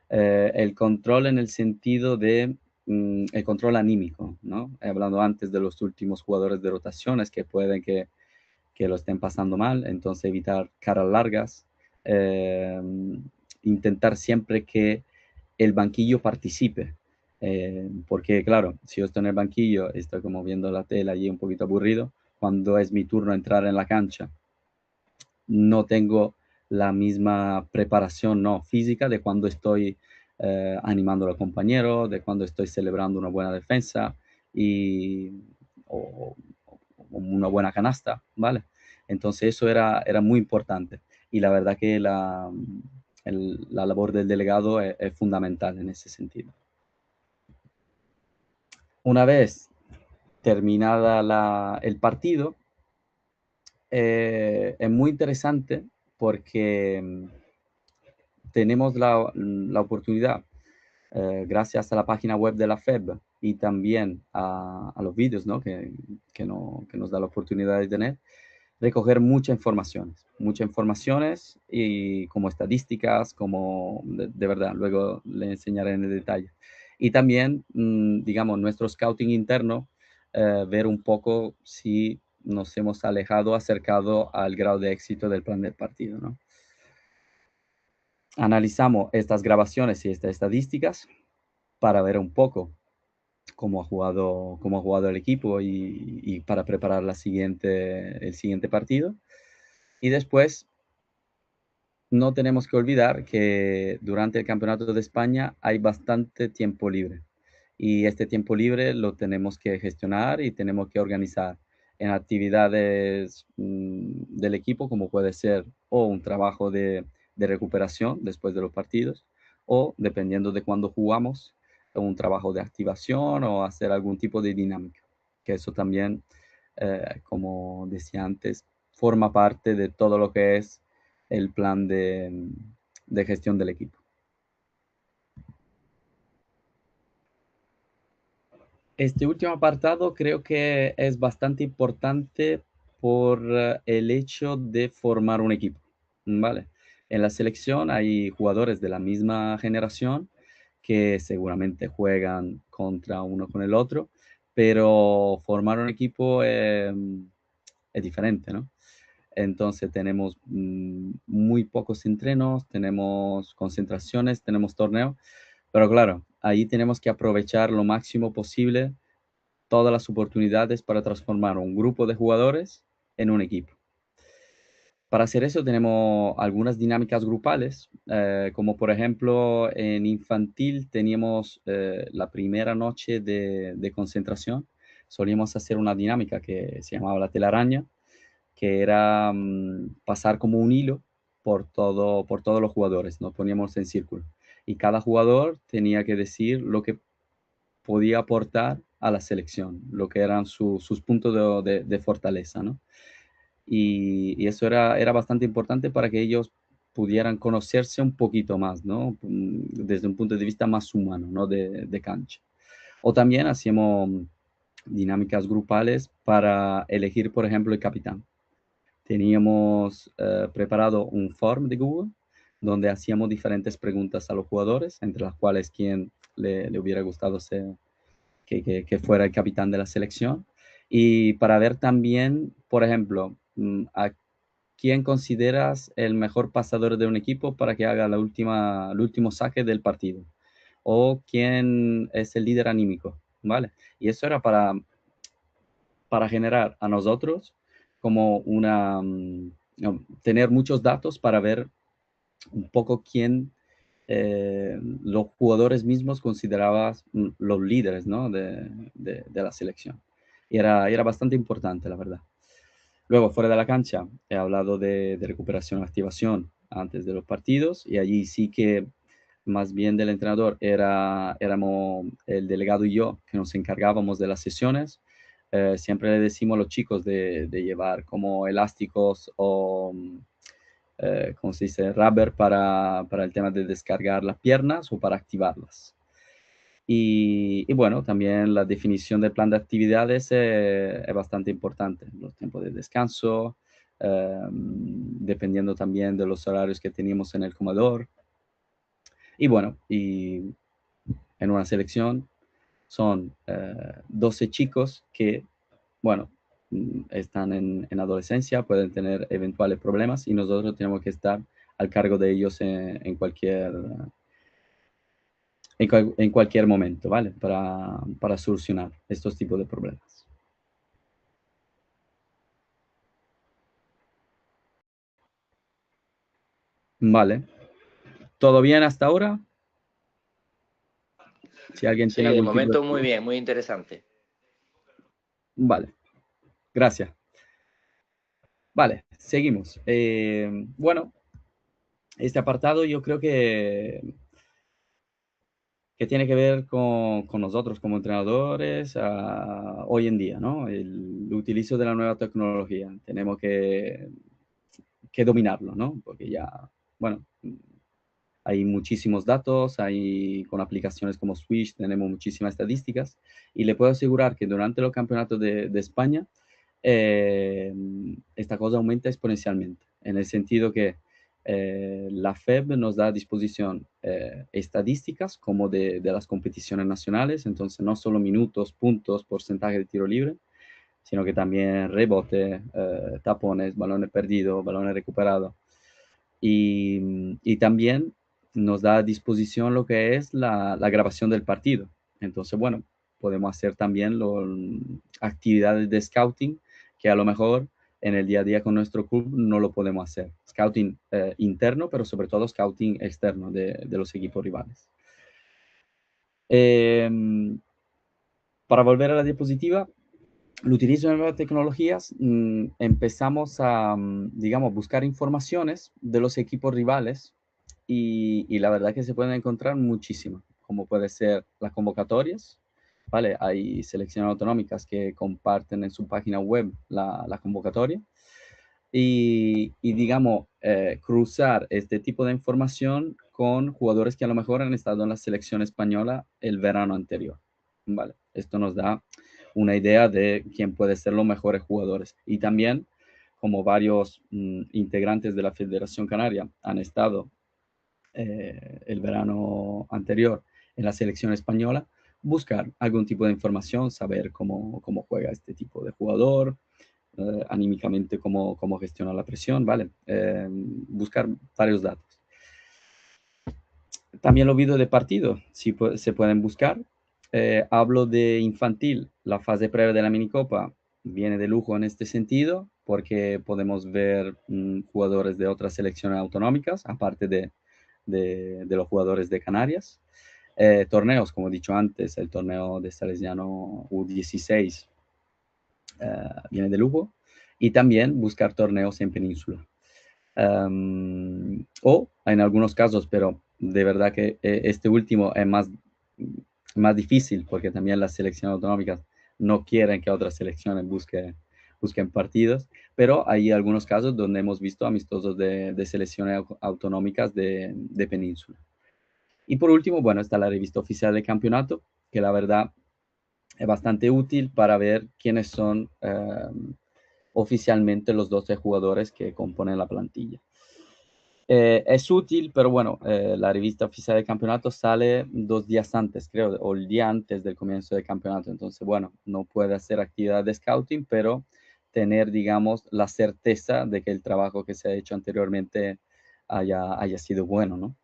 El control en el sentido de el control anímico, ¿no? Hablando antes de los últimos jugadores de rotaciones que pueden que lo estén pasando mal, entonces evitar caras largas, intentar siempre que el banquillo participe, porque claro, si yo estoy en el banquillo, estoy como viendo la tela y un poquito aburrido, cuando es mi turno entrar en la cancha, no tengo la misma preparación no física de cuando estoy animando a los compañeros, de cuando estoy celebrando una buena defensa o una buena canasta, ¿vale? Entonces eso era muy importante y la verdad que la labor del delegado es fundamental en ese sentido. Una vez terminada el partido, es muy interesante porque tenemos la oportunidad, gracias a la página web de la FEB y también a los vídeos, ¿no? que nos da la oportunidad de tener, recoger muchas informaciones y como estadísticas, como de verdad, luego le enseñaré en el detalle. Y también, digamos, nuestro scouting interno, ver un poco si nos hemos acercado al grado de éxito del plan del partido, ¿no? Analizamos estas grabaciones y estas estadísticas para ver un poco cómo ha jugado el equipo y para preparar el siguiente partido. Y después, no tenemos que olvidar que durante el Campeonato de España hay bastante tiempo libre. Y este tiempo libre lo tenemos que gestionar y tenemos que organizar en actividades del equipo, como puede ser o un trabajo de recuperación después de los partidos, o dependiendo de cuándo jugamos, un trabajo de activación o hacer algún tipo de dinámica. Que eso también, como decía antes, forma parte de todo lo que es el plan de gestión del equipo. Este último apartado creo que es bastante importante por el hecho de formar un equipo, ¿vale? En la selección hay jugadores de la misma generación que seguramente juegan contra uno con el otro, pero formar un equipo es diferente, ¿no? Entonces tenemos muy pocos entrenos, tenemos concentraciones, tenemos torneos, pero claro, ahí tenemos que aprovechar lo máximo posible todas las oportunidades para transformar un grupo de jugadores en un equipo. Para hacer eso tenemos algunas dinámicas grupales, como por ejemplo en infantil teníamos la primera noche de concentración, solíamos hacer una dinámica que se llamaba la telaraña, que era pasar como un hilo por todos los jugadores, nos poníamos en círculo y cada jugador tenía que decir lo que podía aportar a la selección, lo que eran sus puntos de fortaleza, ¿no? Y eso era bastante importante para que ellos pudieran conocerse un poquito más, ¿no? Desde un punto de vista más humano, ¿no? De cancha. O también hacíamos dinámicas grupales para elegir, por ejemplo, el capitán. Teníamos preparado un form de Google donde hacíamos diferentes preguntas a los jugadores, entre las cuales quién le hubiera gustado ser, que fuera el capitán de la selección. Y para ver también, por ejemplo, a quién consideras el mejor pasador de un equipo para que haga el último saque del partido. O quién es el líder anímico, ¿vale? Y eso era para generar a nosotros como tener muchos datos para ver un poco quién los jugadores mismos consideraban los líderes, ¿no? de la selección. Y era bastante importante, la verdad. Luego, fuera de la cancha, he hablado de recuperación, activación antes de los partidos y allí sí que más bien del entrenador éramos el delegado y yo que nos encargábamos de las sesiones. Siempre le decimos a los chicos de llevar como elásticos o, ¿cómo se dice?, rubber para el tema de descargar las piernas o para activarlas. Y bueno, también la definición del plan de actividades es bastante importante. Los tiempos de descanso, dependiendo también de los horarios que teníamos en el comedor. Y bueno, y en una selección son 12 chicos que, bueno, están en adolescencia, pueden tener eventuales problemas y nosotros tenemos que estar al cargo de ellos en cualquier momento, ¿vale? Para solucionar estos tipos de problemas. Vale. ¿Todo bien hasta ahora? Si alguien Sí, tiene de algún tipo momento muy bien, muy interesante. Vale. Gracias. Vale, seguimos. Bueno, este apartado yo creo que tiene que ver con nosotros como entrenadores hoy en día, ¿no? El utilizo de la nueva tecnología. Tenemos que dominarlo, ¿no? Porque ya, bueno, hay muchísimos datos, con aplicaciones como Swish tenemos muchísimas estadísticas y le puedo asegurar que durante los campeonatos de España esta cosa aumenta exponencialmente, en el sentido que la FEB nos da a disposición estadísticas como de las competiciones nacionales, entonces no solo minutos, puntos, porcentaje de tiro libre, sino que también rebote, tapones, balones perdidos, balones recuperados. Y también nos da a disposición lo que es la grabación del partido. Entonces, bueno, podemos hacer también actividades de scouting que a lo mejor en el día a día con nuestro club no lo podemos hacer. Scouting interno, pero sobre todo scouting externo de los equipos rivales. Para volver a la diapositiva, el utilizo de nuevas tecnologías, empezamos a, digamos, buscar informaciones de los equipos rivales y la verdad que se pueden encontrar muchísimas, como puede ser las convocatorias, ¿vale? Hay selecciones autonómicas que comparten en su página web la convocatoria y digamos, cruzar este tipo de información con jugadores que a lo mejor han estado en la selección española el verano anterior, ¿vale? Esto nos da una idea de quién puede ser los mejores jugadores. Y también, como varios integrantes de la Federación Canaria han estado el verano anterior en la selección española, buscar algún tipo de información, saber cómo juega este tipo de jugador, anímicamente cómo gestiona la presión, ¿vale? Buscar varios datos. También los vídeos de partido, si se pueden buscar. Hablo de infantil, la fase previa de la minicopa viene de lujo en este sentido, porque podemos ver jugadores de otras selecciones autonómicas, aparte de los jugadores de Canarias. Torneos, como he dicho antes, el torneo de Salesiano U16 viene de lujo. Y también buscar torneos en península. O en algunos casos, pero de verdad que este último es más difícil, porque también las selecciones autonómicas no quieren que otras selecciones busquen partidos, pero hay algunos casos donde hemos visto amistosos de selecciones autonómicas de península. Y por último, bueno, está la revista oficial del campeonato, que la verdad es bastante útil para ver quiénes son oficialmente los 12 jugadores que componen la plantilla. Es útil, pero bueno, la revista oficial del campeonato sale 2 días antes, creo, o el día antes del comienzo del campeonato. Entonces, bueno, no puede hacer actividad de scouting, pero tener, digamos, la certeza de que el trabajo que se ha hecho anteriormente haya sido bueno, ¿no?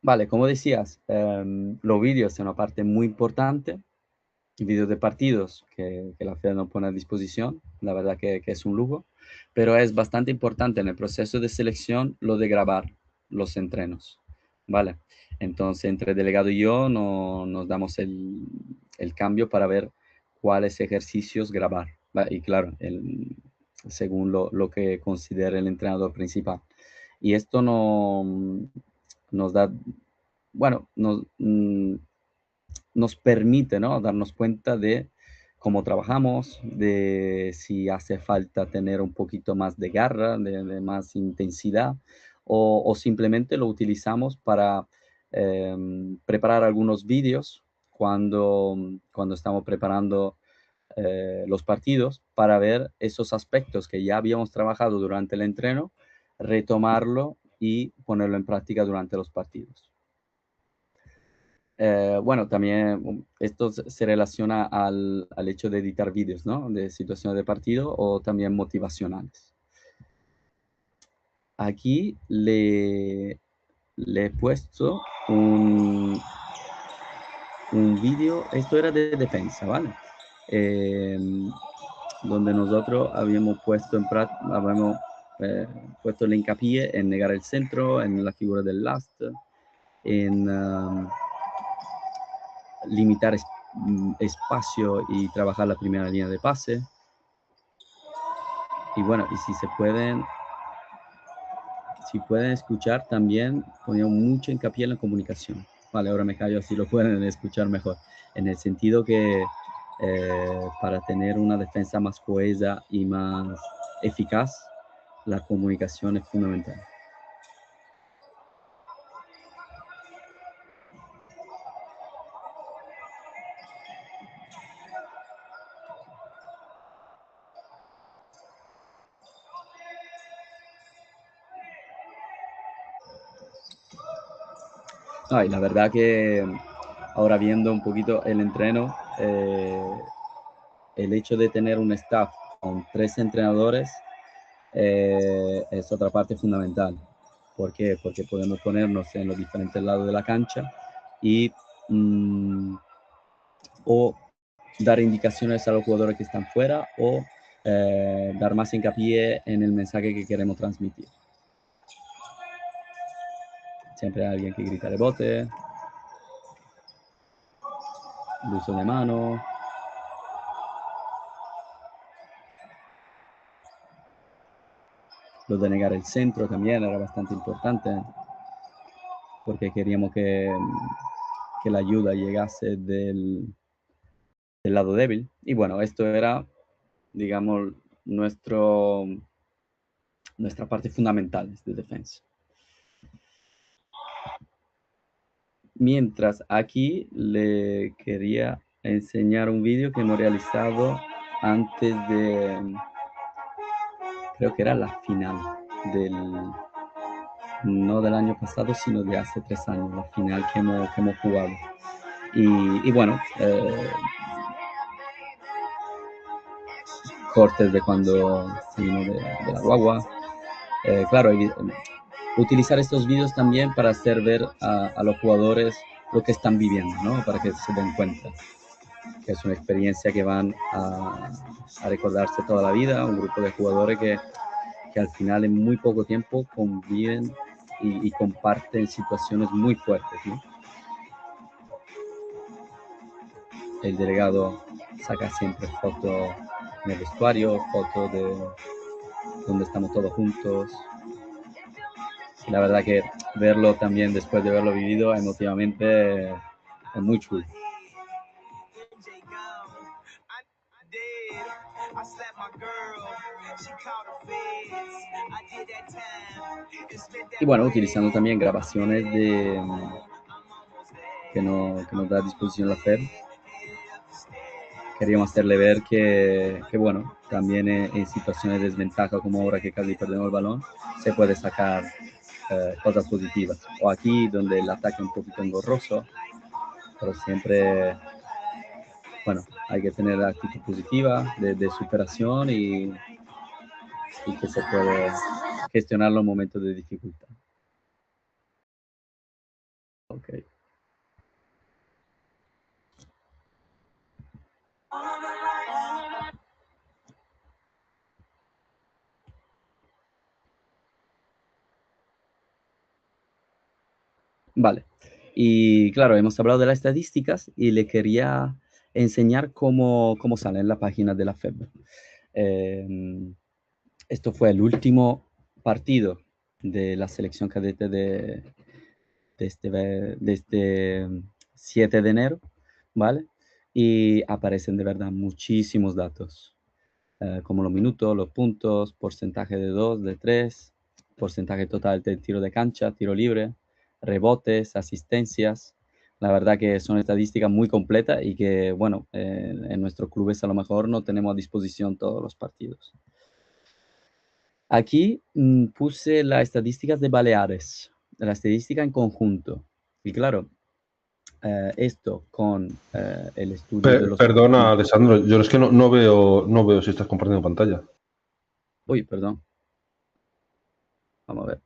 Vale, como decías, los vídeos son una parte muy importante. Vídeos de partidos que la FED nos pone a disposición, la verdad que es un lujo, pero es bastante importante en el proceso de selección lo de grabar los entrenos, ¿vale? Entonces, entre el delegado y yo nos damos el cambio para ver cuáles ejercicios grabar, ¿vale? Y claro, según lo que considere el entrenador principal. Y esto nos da, bueno, nos permite, ¿no?, darnos cuenta de cómo trabajamos, de si hace falta tener un poquito más de garra, de más intensidad, o simplemente lo utilizamos para preparar algunos vídeos cuando estamos preparando los partidos, para ver esos aspectos que ya habíamos trabajado durante el entreno, retomarlo y ponerlo en práctica durante los partidos. Bueno, también esto se relaciona al hecho de editar vídeos, ¿no?, de situaciones de partido o también motivacionales. Aquí le he puesto un vídeo, esto era de defensa, ¿vale? Donde nosotros habíamos puesto puesto el hincapié en negar el centro, en la figura del last, en limitar espacio y trabajar la primera línea de pase. Y bueno, y si pueden escuchar, también ponía mucho hincapié en la comunicación. Vale, ahora me callo, así lo pueden escuchar mejor. En el sentido que para tener una defensa más cohesa y más eficaz, la comunicación es fundamental. Y la verdad que ahora viendo un poquito el entreno, el hecho de tener un staff con 3 entrenadores es otra parte fundamental. ¿Por qué? Porque podemos ponernos en los diferentes lados de la cancha y o dar indicaciones a los jugadores que están fuera o dar más hincapié en el mensaje que queremos transmitir. Siempre hay alguien que grita rebote, el uso de mano. Lo de negar el centro también era bastante importante, porque queríamos que la ayuda llegase del lado débil. Y bueno, esto era, digamos, nuestra parte fundamental de defensa. Mientras, aquí le quería enseñar un vídeo que hemos realizado antes de, creo que era la final no del año pasado, sino de hace 3 años, la final que hemos jugado. Y bueno, cortes de cuando salimos de la guagua. Claro, utilizar estos vídeos también para hacer ver a los jugadores lo que están viviendo, ¿no? Para que se den cuenta que es una experiencia que van a recordarse toda la vida, un grupo de jugadores que al final en muy poco tiempo conviven y comparten situaciones muy fuertes, ¿no? El delegado saca siempre fotos en el vestuario, fotos de donde estamos todos juntos. Y la verdad que verlo también después de haberlo vivido emotivamente es muy chulo. Y bueno, utilizando también grabaciones que nos da a disposición la FED. Queríamos hacerle ver que bueno, también en situaciones de desventaja como ahora que casi perdemos el balón, se puede sacar cosas positivas. O aquí donde el ataque es un poquito engorroso, pero siempre, bueno, hay que tener la actitud positiva de superación y que se puede gestionar los momentos de dificultad. Ok. Vale. Y claro, hemos hablado de las estadísticas y le quería enseñar cómo sale en la página de la FEB. Esto fue el último partido de la selección cadete de este 7 de enero, ¿vale? Y aparecen de verdad muchísimos datos, como los minutos, los puntos, porcentaje de 2, de 3, porcentaje total de tiro de cancha, tiro libre, rebotes, asistencias. La verdad que son estadísticas muy completas y que, bueno, en nuestros clubes a lo mejor no tenemos a disposición todos los partidos. Aquí puse las estadísticas de Baleares, la estadística en conjunto. Y claro, esto con el estudio de los... Perdona, Alessandro, yo es que no veo si estás compartiendo pantalla. Uy, perdón. Vamos a ver.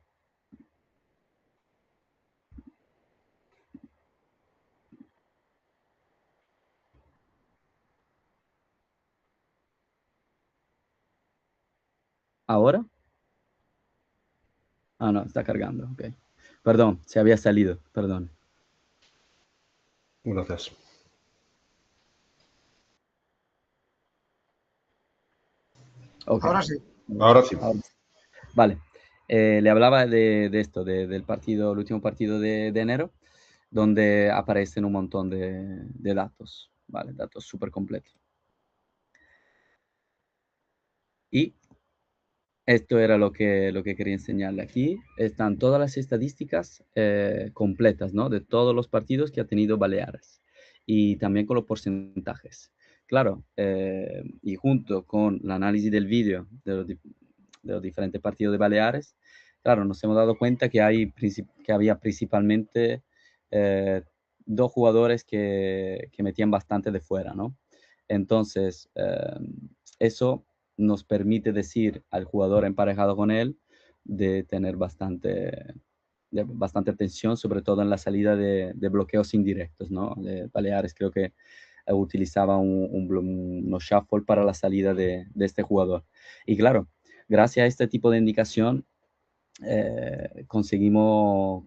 ¿Ahora? Ah, no, está cargando. Ok. Perdón, se había salido. Perdón. Gracias. Okay. Ahora sí. Ahora sí. Vale. Le hablaba de esto, del partido, el último partido de enero, donde aparecen un montón de datos, ¿vale? Datos súper completos. Y esto era lo que quería enseñarle. Aquí están todas las estadísticas completas, ¿no? De todos los partidos que ha tenido Baleares. Y también con los porcentajes. Claro, y junto con el análisis del vídeo de los diferentes partidos de Baleares, claro, nos hemos dado cuenta que había principalmente 2 jugadores que metían bastante de fuera, ¿no? Entonces, eso nos permite decir al jugador emparejado con él de tener bastante atención, sobre todo en la salida de bloqueos indirectos, ¿no? Baleares creo que utilizaba unos shuffle para la salida de este jugador. Y claro, gracias a este tipo de indicación, conseguimos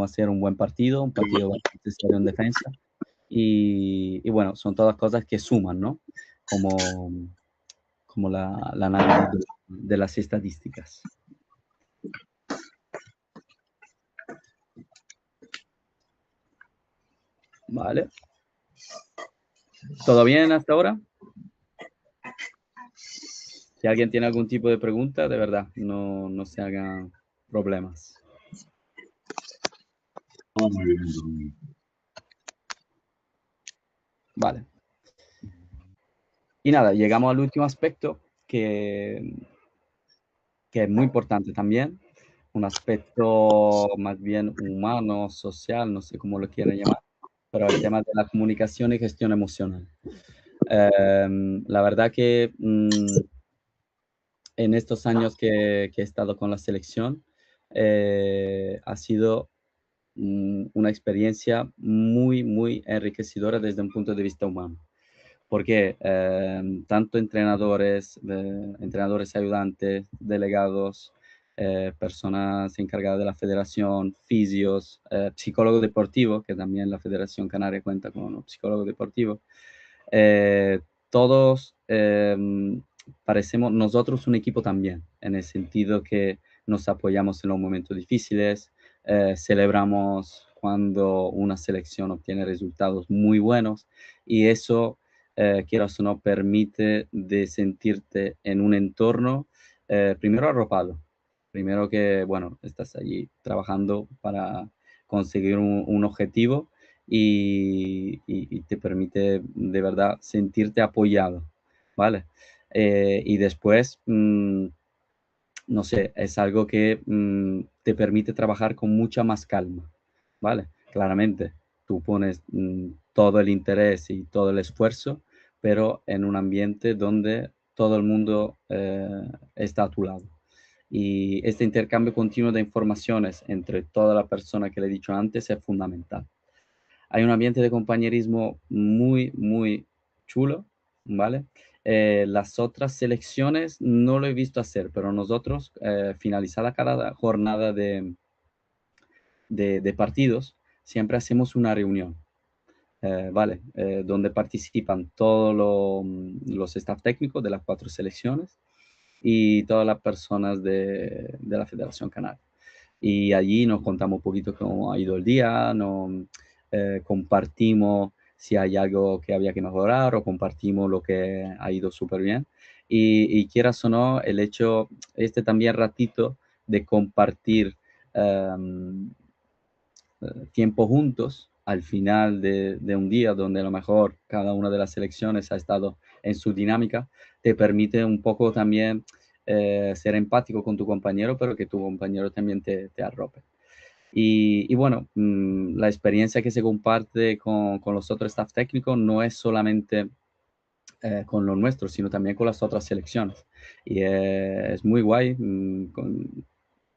hacer un buen partido, un partido bastante serio en defensa. Y bueno, son todas cosas que suman, ¿no? Como la análisis de las estadísticas. Vale. ¿Todo bien hasta ahora? Si alguien tiene algún tipo de pregunta, de verdad, no se hagan problemas. Muy bien. Vale. Y nada, llegamos al último aspecto que es muy importante también, un aspecto más bien humano, social, no sé cómo lo quieran llamar, pero el tema de la comunicación y gestión emocional. La verdad que en estos años que he estado con la selección, ha sido una experiencia muy, muy enriquecedora desde un punto de vista humano. Porque tanto entrenadores ayudantes, delegados, personas encargadas de la federación, fisios, psicólogo deportivo, que también la Federación Canaria cuenta con un psicólogo deportivo, eh, todos parecemos nosotros un equipo también, en el sentido que nos apoyamos en los momentos difíciles, celebramos cuando una selección obtiene resultados muy buenos y eso, quieras o no, permite de sentirte en un entorno, primero arropado, primero que, bueno, estás allí trabajando para conseguir un objetivo y te permite de verdad sentirte apoyado, ¿vale? Y después, no sé, es algo que te permite trabajar con mucha más calma, ¿vale? Claramente, tú pones todo el interés y todo el esfuerzo, pero en un ambiente donde todo el mundo está a tu lado. Y este intercambio continuo de informaciones entre toda la persona que le he dicho antes es fundamental. Hay un ambiente de compañerismo muy, muy chulo, ¿vale? Las otras selecciones no lo he visto hacer, pero nosotros, finalizada cada jornada de partidos, siempre hacemos una reunión, ¿vale? Donde participan todos los staff técnicos de las 4 selecciones y todas las personas de la Federación Canaria. Y allí nos contamos un poquito cómo ha ido el día, compartimos si hay algo que había que mejorar o compartimos lo que ha ido súper bien. Y quieras o no, el hecho, también ratito de compartir um, tiempo juntos al final de un día donde a lo mejor cada una de las selecciones ha estado en su dinámica, te permite un poco también ser empático con tu compañero, pero que tu compañero también te arrope. Y bueno, la experiencia que se comparte con los otros staff técnicos no es solamente con los nuestros, sino también con las otras selecciones. Y es muy guay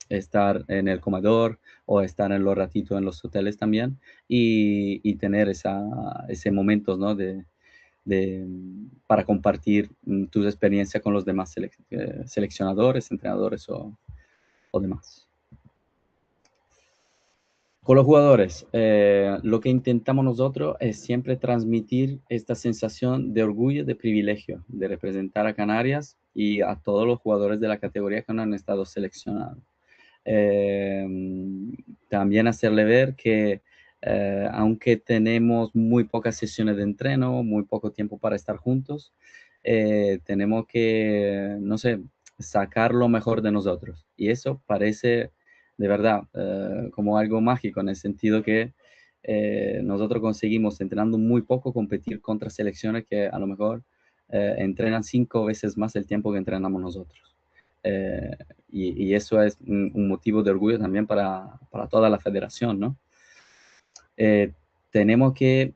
estar en el comedor o estar en los ratitos en los hoteles también y tener ese momento, ¿no? Para compartir tus experiencias con los demás seleccionadores, entrenadores o demás. Con los jugadores, lo que intentamos nosotros es siempre transmitir esta sensación de orgullo, de privilegio, de representar a Canarias y a todos los jugadores de la categoría que no han estado seleccionados. También hacerle ver que aunque tenemos muy pocas sesiones de entreno, muy poco tiempo para estar juntos, tenemos que, no sé, sacar lo mejor de nosotros. Y eso parece de verdad como algo mágico en el sentido que nosotros conseguimos entrenando muy poco competir contra selecciones que a lo mejor entrenan 5 veces más el tiempo que entrenamos nosotros. Y eso es un motivo de orgullo también para toda la federación, ¿no? Tenemos que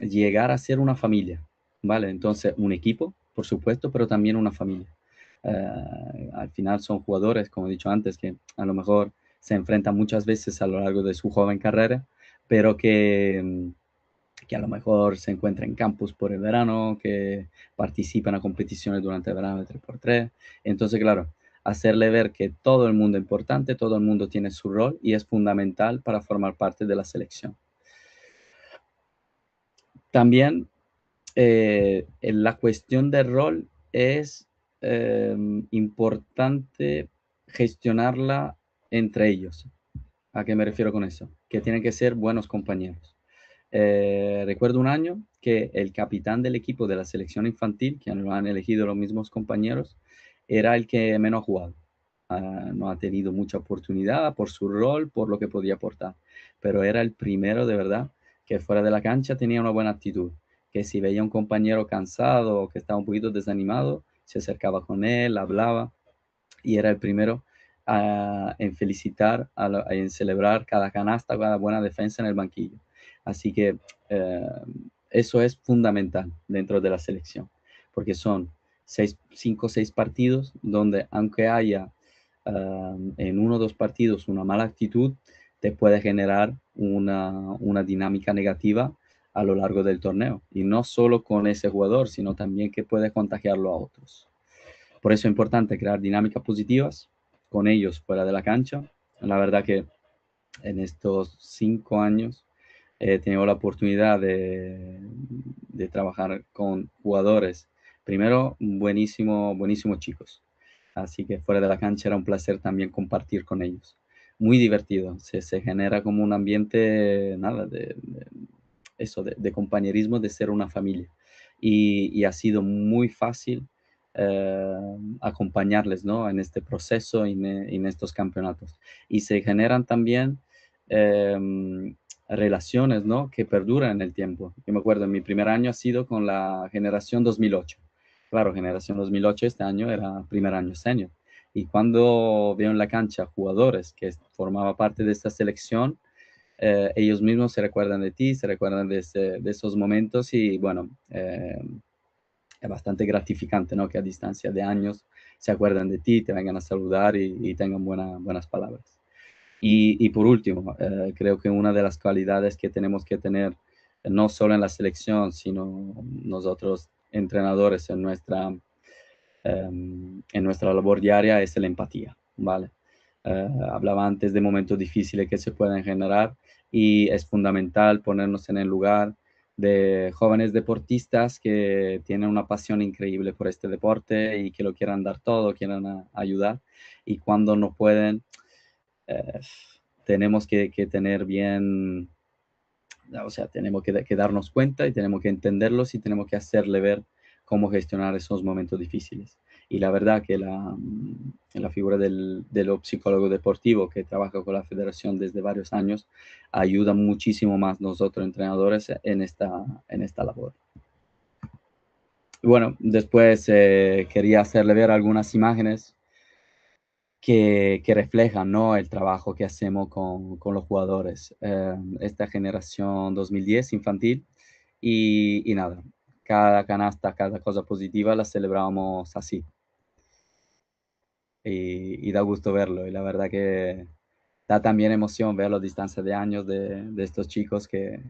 llegar a ser una familia, ¿vale? Entonces, un equipo, por supuesto, pero también una familia. Al final son jugadores, como he dicho antes, que a lo mejor se enfrentan muchas veces a lo largo de su joven carrera, pero que a lo mejor se encuentran en campus por el verano, que participan a competiciones durante el verano de 3x3. Entonces, claro, hacerle ver que todo el mundo es importante, todo el mundo tiene su rol y es fundamental para formar parte de la selección. También en la cuestión del rol es importante gestionarla entre ellos. ¿A qué me refiero con eso? Que tienen que ser buenos compañeros. Recuerdo un año que el capitán del equipo de la selección infantil, que lo han elegido los mismos compañeros, era el que menos ha jugado. No ha tenido mucha oportunidad por su rol, por lo que podía aportar, pero era el primero de verdad que fuera de la cancha tenía una buena actitud, que si veía un compañero cansado o que estaba un poquito desanimado, se acercaba con él, hablaba y era el primero en felicitar, en celebrar cada canasta, cada buena defensa en el banquillo. Así que eso es fundamental dentro de la selección, porque son 5 o 6 partidos donde aunque haya en 1 o 2 partidos una mala actitud, te puede generar una dinámica negativa a lo largo del torneo. Y no solo con ese jugador, sino también que puede contagiarlo a otros. Por eso es importante crear dinámicas positivas con ellos fuera de la cancha. La verdad que en estos 5 años he tenido la oportunidad de trabajar con jugadores, primero buenísimos chicos. Así que fuera de la cancha era un placer también compartir con ellos. Muy divertido. Se genera como un ambiente, nada, de compañerismo, de ser una familia. Y ha sido muy fácil acompañarles, ¿no? En este proceso y en estos campeonatos. Y se generan también relaciones, ¿no? Que perduran en el tiempo. Yo me acuerdo, en mi primer año ha sido con la generación 2008. Claro, generación 2008 este año era primer año senior. Y cuando veo en la cancha jugadores que formaban parte de esta selección, ellos mismos se recuerdan de ti, se recuerdan de esos momentos y bueno, es bastante gratificante, ¿no? Que a distancia de años se acuerdan de ti, te vengan a saludar y tengan buenas palabras. Y por último, creo que una de las cualidades que tenemos que tener, no solo en la selección, sino nosotros entrenadores en nuestra labor diaria, es la empatía, ¿vale? Hablaba antes de momentos difíciles que se pueden generar y es fundamental ponernos en el lugar de jóvenes deportistas que tienen una pasión increíble por este deporte y que lo quieran dar todo, quieran ayudar y cuando no pueden, eh, tenemos que tener bien, o sea, tenemos que darnos cuenta y tenemos que entenderlos y tenemos que hacerle ver cómo gestionar esos momentos difíciles. Y la verdad que la figura del psicólogo deportivo que trabaja con la federación desde varios años ayuda muchísimo más nosotros entrenadores en esta labor. Bueno, después quería hacerle ver algunas imágenes que reflejan, ¿no? El trabajo que hacemos con los jugadores. Esta generación 2010 infantil y nada, cada canasta, cada cosa positiva la celebramos así. Y da gusto verlo. Y la verdad que da también emoción ver las distancias de años de estos chicos que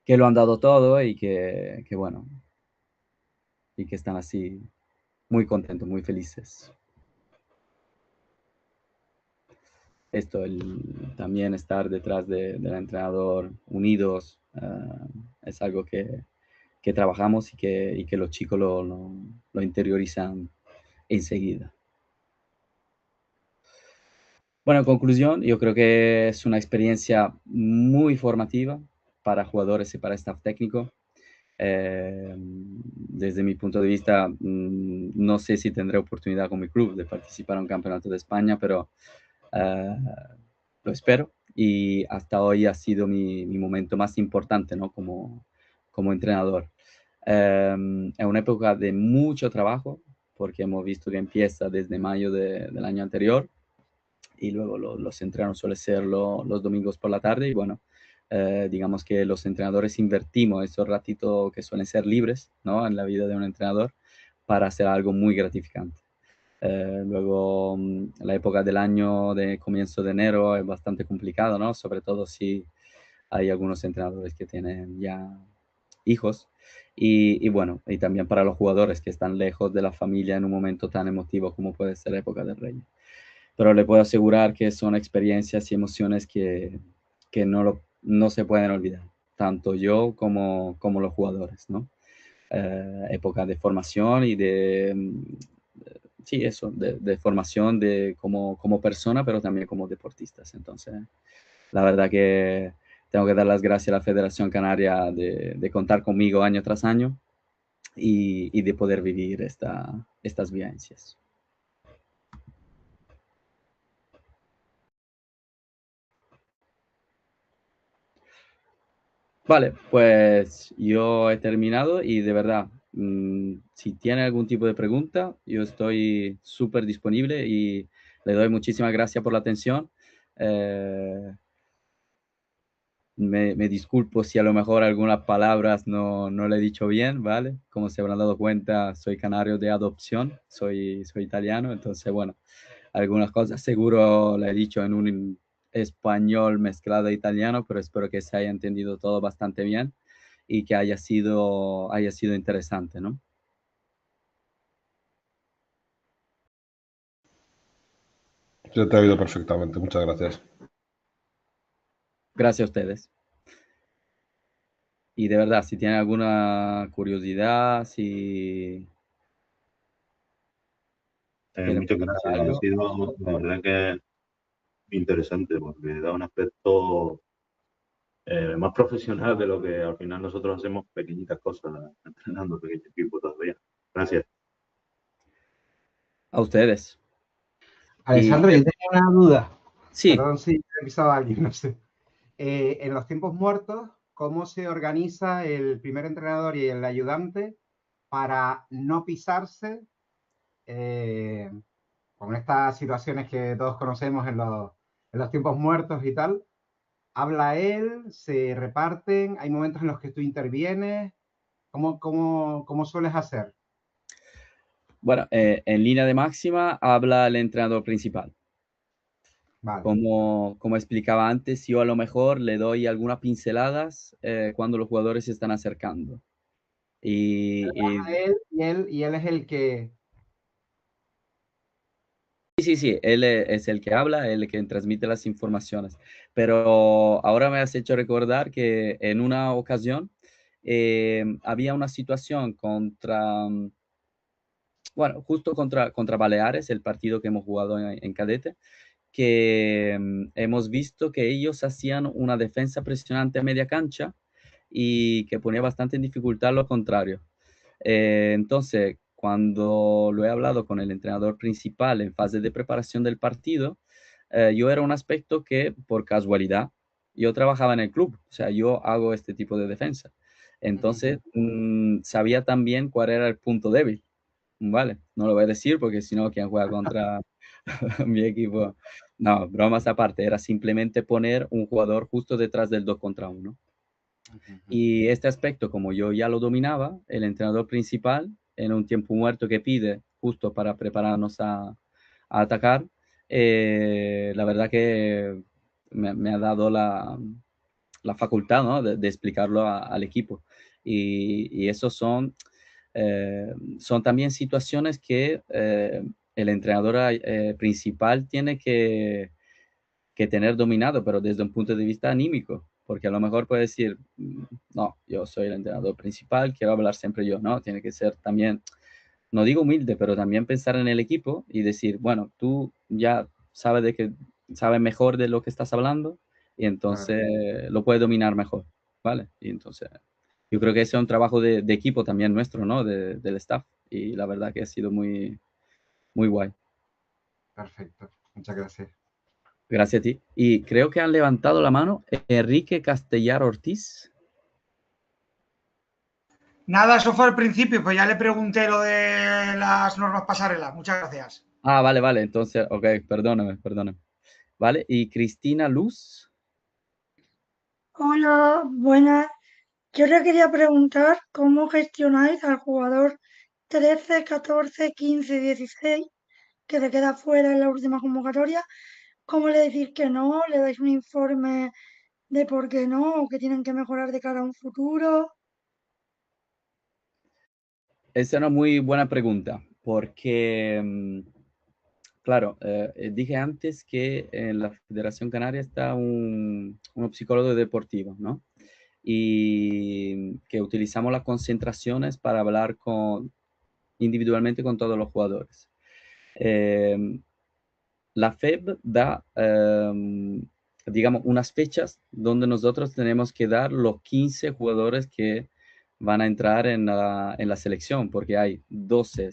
lo han dado todo y que bueno, y que están así muy contentos, muy felices. Esto, también estar detrás del entrenador unidos, es algo que trabajamos y que los chicos lo interiorizan enseguida. Bueno, en conclusión, yo creo que es una experiencia muy formativa para jugadores y para staff técnico. Desde mi punto de vista, no sé si tendré oportunidad con mi club de participar en un campeonato de España, pero lo espero. Y hasta hoy ha sido mi momento más importante, ¿no? Como entrenador. Es una época de mucho trabajo, porque hemos visto que empieza desde mayo del año anterior y luego los entrenos suelen ser los domingos por la tarde y bueno, digamos que los entrenadores invertimos esos ratitos que suelen ser libres, ¿no? En la vida de un entrenador para hacer algo muy gratificante. Luego, la época del año de comienzo de enero es bastante complicado, ¿no? Sobre todo si hay algunos entrenadores que tienen ya hijos. Y bueno, y también para los jugadores que están lejos de la familia en un momento tan emotivo como puede ser la época del Rey. Pero le puedo asegurar que son experiencias y emociones que no se pueden olvidar, tanto yo como los jugadores, ¿no? Época de formación y sí, eso, de formación como persona, pero también como deportistas. Entonces, la verdad que tengo que dar las gracias a la Federación Canaria de contar conmigo año tras año y de poder vivir estas vivencias. Vale, pues yo he terminado y de verdad si tiene algún tipo de pregunta, yo estoy súper disponible y le doy muchísimas gracias por la atención. Me disculpo si a lo mejor algunas palabras no le he dicho bien, ¿vale? Como se habrán dado cuenta, soy canario de adopción, soy italiano, entonces, bueno, algunas cosas seguro le he dicho en un español mezclado italiano, pero espero que se haya entendido todo bastante bien y que haya sido interesante, ¿no? Se te ha oído perfectamente. Muchas gracias. Gracias a ustedes. Y de verdad, si tienen alguna curiosidad, si quieren Muchas preguntar gracias. Ha algo. sido, la verdad que interesante porque da un aspecto más profesional de lo que al final nosotros hacemos pequeñitas cosas, entrenando pequeños equipos todavía. Gracias. A ustedes. Alessandro, yo tenía una duda. Sí. Perdón si he avisado a alguien, no sé. En los tiempos muertos, ¿cómo se organiza el primer entrenador y el ayudante para no pisarse con estas situaciones que todos conocemos en los tiempos muertos y tal? ¿Habla él? ¿Se reparten? ¿Hay momentos en los que tú intervienes? ¿Cómo sueles hacer? Bueno, en línea de máxima habla el entrenador principal. Vale. Como explicaba antes, yo a lo mejor le doy algunas pinceladas cuando los jugadores se están acercando. Y él es el que... Sí, él es el que habla, el que transmite las informaciones. Pero ahora me has hecho recordar que en una ocasión había una situación justo contra Baleares, el partido que hemos jugado en cadete, que hemos visto que ellos hacían una defensa presionante a media cancha y que ponía bastante en dificultad lo contrario. Entonces, cuando lo he hablado con el entrenador principal en fase de preparación del partido, yo era un aspecto que por casualidad yo trabajaba en el club, o sea, yo hago este tipo de defensa. Entonces, sabía también cuál era el punto débil. Vale, no lo voy a decir porque si no, ¿quién juega contra mi equipo? No, bromas aparte, era simplemente poner un jugador justo detrás del 2 contra 1. Y este aspecto, como yo ya lo dominaba, el entrenador principal, en un tiempo muerto que pide justo para prepararnos a atacar, la verdad que me ha dado la facultad, ¿no? de explicarlo al equipo. Y esos son también situaciones que el entrenador principal tiene que tener dominado, pero desde un punto de vista anímico, porque a lo mejor puede decir, no, yo soy el entrenador principal, quiero hablar siempre yo, ¿no? Tiene que ser también, no digo humilde, pero también pensar en el equipo y decir, bueno, tú ya sabes mejor de lo que estás hablando y entonces lo puedes dominar mejor, ¿vale? Y entonces yo creo que ese es un trabajo de equipo también nuestro, ¿no? Del staff y la verdad que ha sido muy, muy guay. Perfecto, muchas gracias. Gracias a ti. Y creo que han levantado la mano Enrique Castellar Ortiz. Nada, eso fue al principio, pues ya le pregunté lo de las normas pasarela. Muchas gracias. Ah, vale. Entonces, ok, perdóname. Vale, y Cristina Luz. Hola, buenas. Yo le quería preguntar cómo gestionáis al jugador 13, 14, 15, 16, que se queda fuera en la última convocatoria. ¿Cómo le decís que no? ¿Le dais un informe de por qué no? ¿O que tienen que mejorar de cara a un futuro? Esa es una muy buena pregunta, porque, claro, dije antes que en la Federación Canaria está un psicólogo deportivo, ¿no? Y que utilizamos las concentraciones para hablar individualmente con todos los jugadores. La FEB da, digamos, unas fechas donde nosotros tenemos que dar los 15 jugadores que van a entrar en la selección, porque hay 12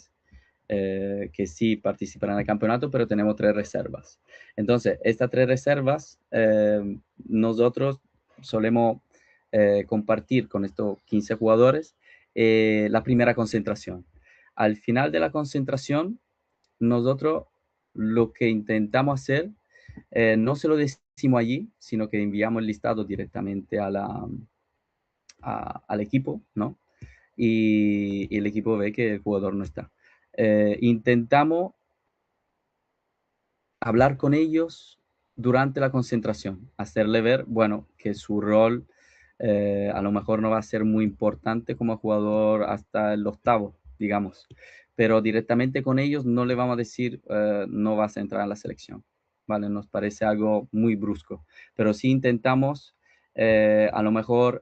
que sí participan en el campeonato, pero tenemos 3 reservas. Entonces, estas 3 reservas nosotros solemos compartir con estos 15 jugadores la primera concentración. Al final de la concentración, nosotros lo que intentamos hacer, no se lo decimos allí, sino que enviamos el listado directamente al equipo, ¿no? Y el equipo ve que el jugador no está. Intentamos hablar con ellos durante la concentración, hacerle ver, bueno, que su rol a lo mejor no va a ser muy importante como jugador hasta el octavo, digamos, pero directamente con ellos no le vamos a decir no vas a entrar en la selección, ¿vale? Nos parece algo muy brusco, pero sí intentamos a lo mejor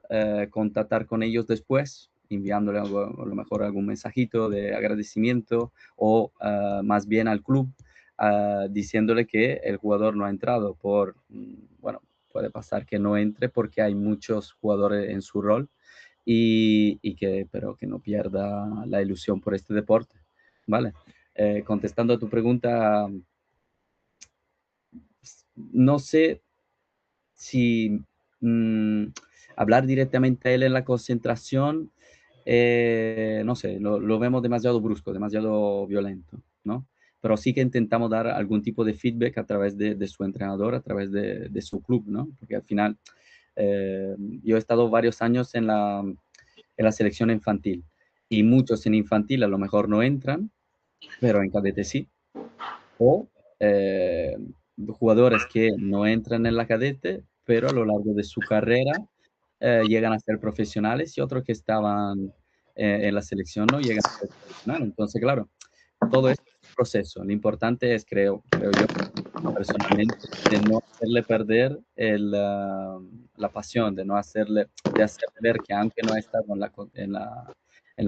contactar con ellos después, enviándole a lo mejor algún mensajito de agradecimiento o más bien al club diciéndole que el jugador no ha entrado por, bueno, puede pasar que no entre porque hay muchos jugadores en su rol pero que no pierda la ilusión por este deporte, ¿vale? Contestando a tu pregunta, no sé si hablar directamente a él en la concentración, no sé, lo vemos demasiado brusco, demasiado violento, ¿no? Pero sí que intentamos dar algún tipo de feedback a través de su entrenador, a través de su club, ¿no? Porque al final, yo he estado varios años en la selección infantil y muchos en infantil a lo mejor no entran, pero en cadete sí. O jugadores que no entran en la cadete, pero a lo largo de su carrera llegan a ser profesionales y otros que estaban en la selección no llegan a ser profesionales. Entonces, claro, todo es un proceso. Lo importante es, creo yo, personalmente, de no hacerle perder la pasión, de hacerle ver que aunque no ha estado en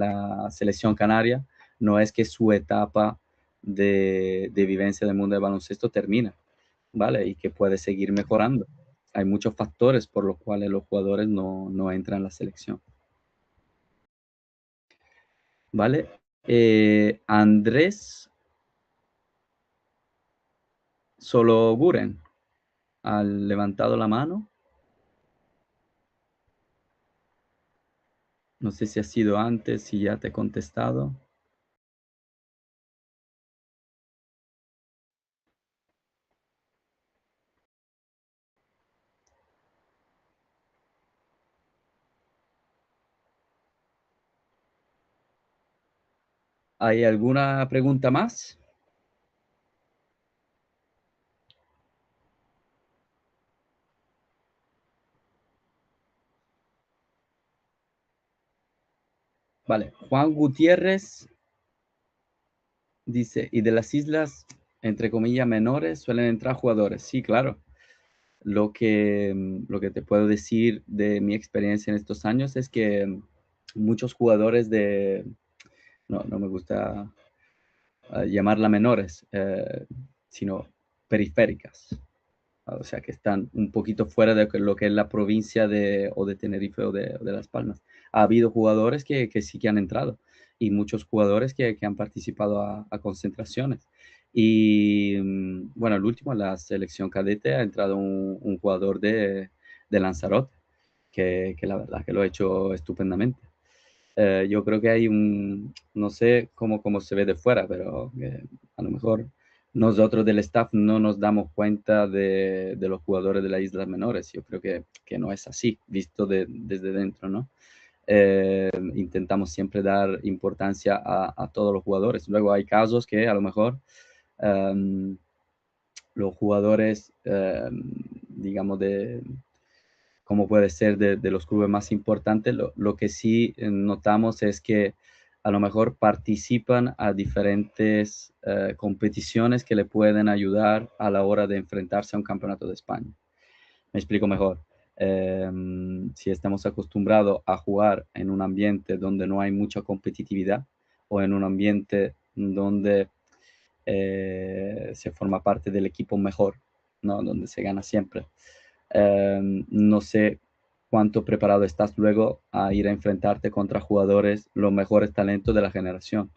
la selección canaria, no es que su etapa de vivencia del mundo del baloncesto termina, ¿vale? Y que puede seguir mejorando. Hay muchos factores por los cuales los jugadores no entran en la selección. ¿Vale? Andrés Sologuren ha levantado la mano. No sé si ha sido antes, si ya te he contestado. ¿Hay alguna pregunta más? Vale, Juan Gutiérrez dice, y de las islas, entre comillas, menores, suelen entrar jugadores. Sí, claro. Lo que te puedo decir de mi experiencia en estos años es que muchos jugadores no me gusta llamarla menores, sino periféricas. O sea, que están un poquito fuera de lo que es la provincia o de Tenerife o de Las Palmas. Ha habido jugadores que sí que han entrado y muchos jugadores que han participado a concentraciones. Y bueno, el último, la selección cadete, ha entrado un jugador de Lanzarote, que la verdad que lo ha hecho estupendamente. Yo creo que hay no sé cómo se ve de fuera, pero a lo mejor nosotros del staff no nos damos cuenta de los jugadores de las islas menores. Yo creo que no es así, visto desde dentro, ¿no? Intentamos siempre dar importancia a todos los jugadores. Luego hay casos que a lo mejor los jugadores, digamos, como puede ser de los clubes más importantes, lo que sí notamos es que a lo mejor participan a diferentes competiciones que le pueden ayudar a la hora de enfrentarse a un campeonato de España. Me explico mejor. Si estamos acostumbrados a jugar en un ambiente donde no hay mucha competitividad o en un ambiente donde se forma parte del equipo mejor, ¿no? Donde se gana siempre. No sé cuánto preparado estás luego a ir a enfrentarte contra jugadores, los mejores talentos de la generación.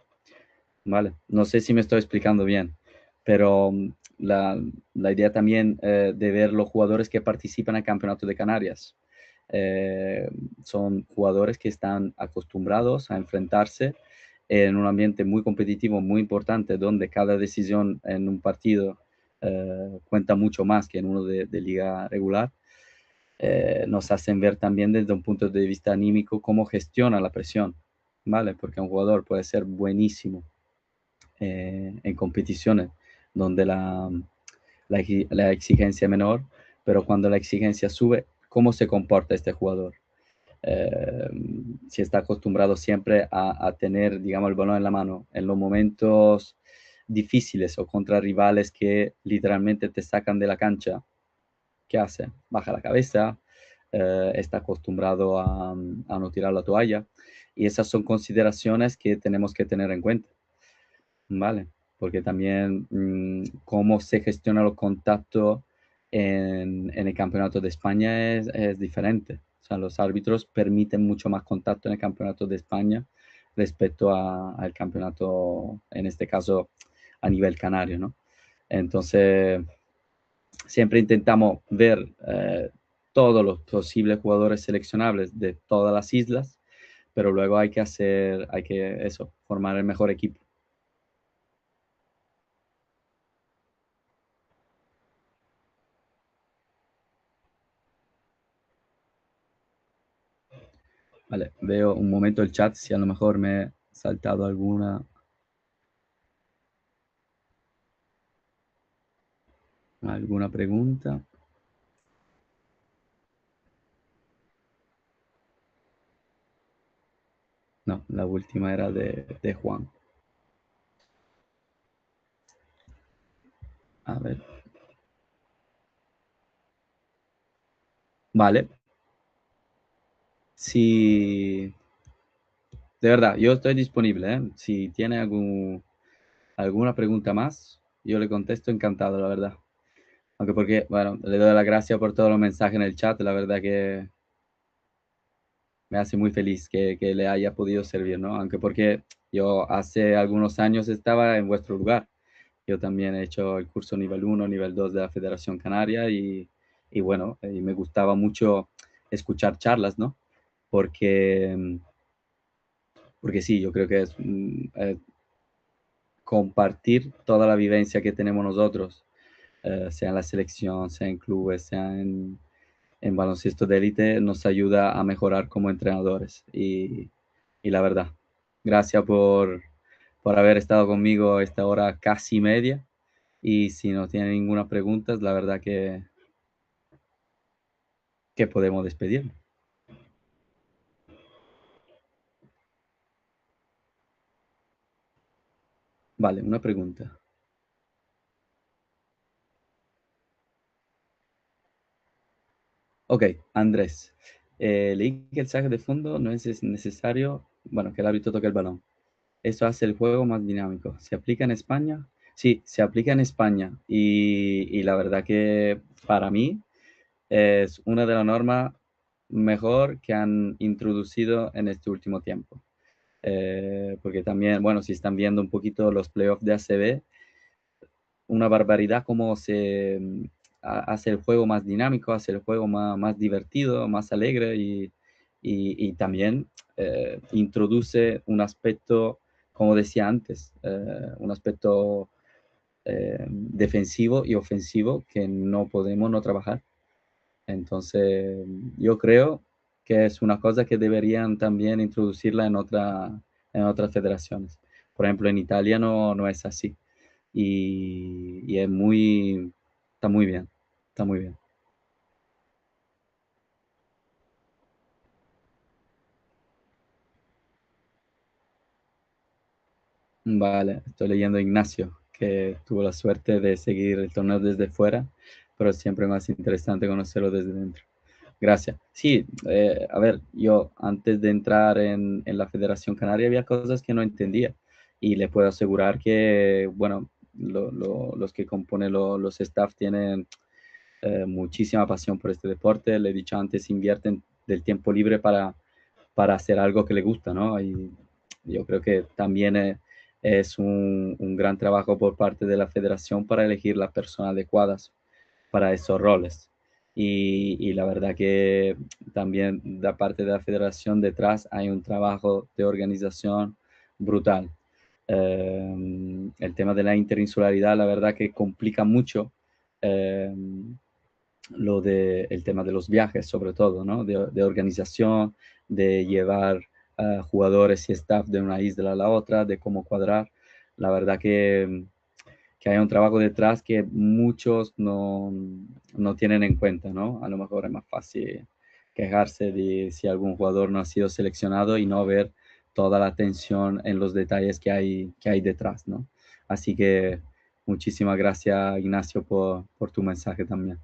¿Vale? No sé si me estoy explicando bien, pero la idea también de ver los jugadores que participan en el Campeonato de Canarias. Son jugadores que están acostumbrados a enfrentarse en un ambiente muy competitivo, muy importante, donde cada decisión en un partido cuenta mucho más que en uno de liga regular. Nos hacen ver también desde un punto de vista anímico cómo gestiona la presión, ¿vale? Porque un jugador puede ser buenísimo en competiciones donde la exigencia es menor, pero cuando la exigencia sube, ¿cómo se comporta este jugador? Si está acostumbrado siempre a tener, digamos, el balón en la mano en los momentos difíciles o contra rivales que literalmente te sacan de la cancha, ¿qué hace? Baja la cabeza, está acostumbrado a no tirar la toalla, y esas son consideraciones que tenemos que tener en cuenta, ¿vale? Porque también cómo se gestiona los contactos en el Campeonato de España es diferente. O sea, los árbitros permiten mucho más contacto en el Campeonato de España respecto al campeonato, en este caso, a nivel canario, ¿no? Entonces, siempre intentamos ver todos los posibles jugadores seleccionables de todas las islas, pero luego hay que formar el mejor equipo. Vale, veo un momento el chat, si a lo mejor me he saltado alguna pregunta. No, la última era de Juan. A ver. Vale. Si... De verdad, yo estoy disponible, ¿eh? Si tiene alguna pregunta más, yo le contesto encantado, la verdad. Aunque porque, bueno, le doy las gracias por todos los mensajes en el chat, la verdad que me hace muy feliz que le haya podido servir, ¿no? Aunque porque yo hace algunos años estaba en vuestro lugar. Yo también he hecho el curso nivel 1, nivel 2 de la Federación Canaria y bueno, y me gustaba mucho escuchar charlas, ¿no? Porque sí, yo creo que es compartir toda la vivencia que tenemos nosotros, sea en la selección, sea en clubes, sea en baloncesto de élite, nos ayuda a mejorar como entrenadores. Y la verdad, gracias por haber estado conmigo esta hora casi media. Y si no tiene ninguna pregunta, la verdad que podemos despedirnos. Vale, una pregunta. Ok, Andrés. Leí que el saque de fondo no es necesario, bueno, que el árbitro toque el balón. Eso hace el juego más dinámico. ¿Se aplica en España? Sí, se aplica en España. Y la verdad que para mí es una de las normas mejor que han introducido en este último tiempo. Porque también, bueno, si están viendo un poquito los playoffs de ACB, una barbaridad cómo se hace el juego más dinámico, hace el juego más divertido, más alegre y también introduce un aspecto, como decía antes, un aspecto defensivo y ofensivo que no podemos no trabajar. Entonces, yo creo que es una cosa que deberían también introducirla en otras federaciones. Por ejemplo, en Italia no es así. Y está muy bien, está muy bien. Vale, estoy leyendo a Ignacio, que tuvo la suerte de seguir el torneo desde fuera, pero es siempre más interesante conocerlo desde dentro. Gracias. Sí, a ver, yo antes de entrar en la Federación Canaria había cosas que no entendía y le puedo asegurar que, bueno, los que componen los staff tienen muchísima pasión por este deporte. Le he dicho antes, invierten del tiempo libre para hacer algo que le gusta, ¿no? Y yo creo que también es un gran trabajo por parte de la federación para elegir las personas adecuadas para esos roles. y la verdad que también de parte de la federación detrás hay un trabajo de organización brutal. El tema de la interinsularidad, la verdad que complica mucho el tema de los viajes, sobre todo, ¿no? De organización, de llevar jugadores y staff de una isla a la otra, de cómo cuadrar. La verdad que hay un trabajo detrás que muchos no tienen en cuenta, ¿no? A lo mejor es más fácil quejarse de si algún jugador no ha sido seleccionado y no ver toda la atención en los detalles que hay detrás, ¿no? Así que muchísimas gracias, Ignacio, por tu mensaje también.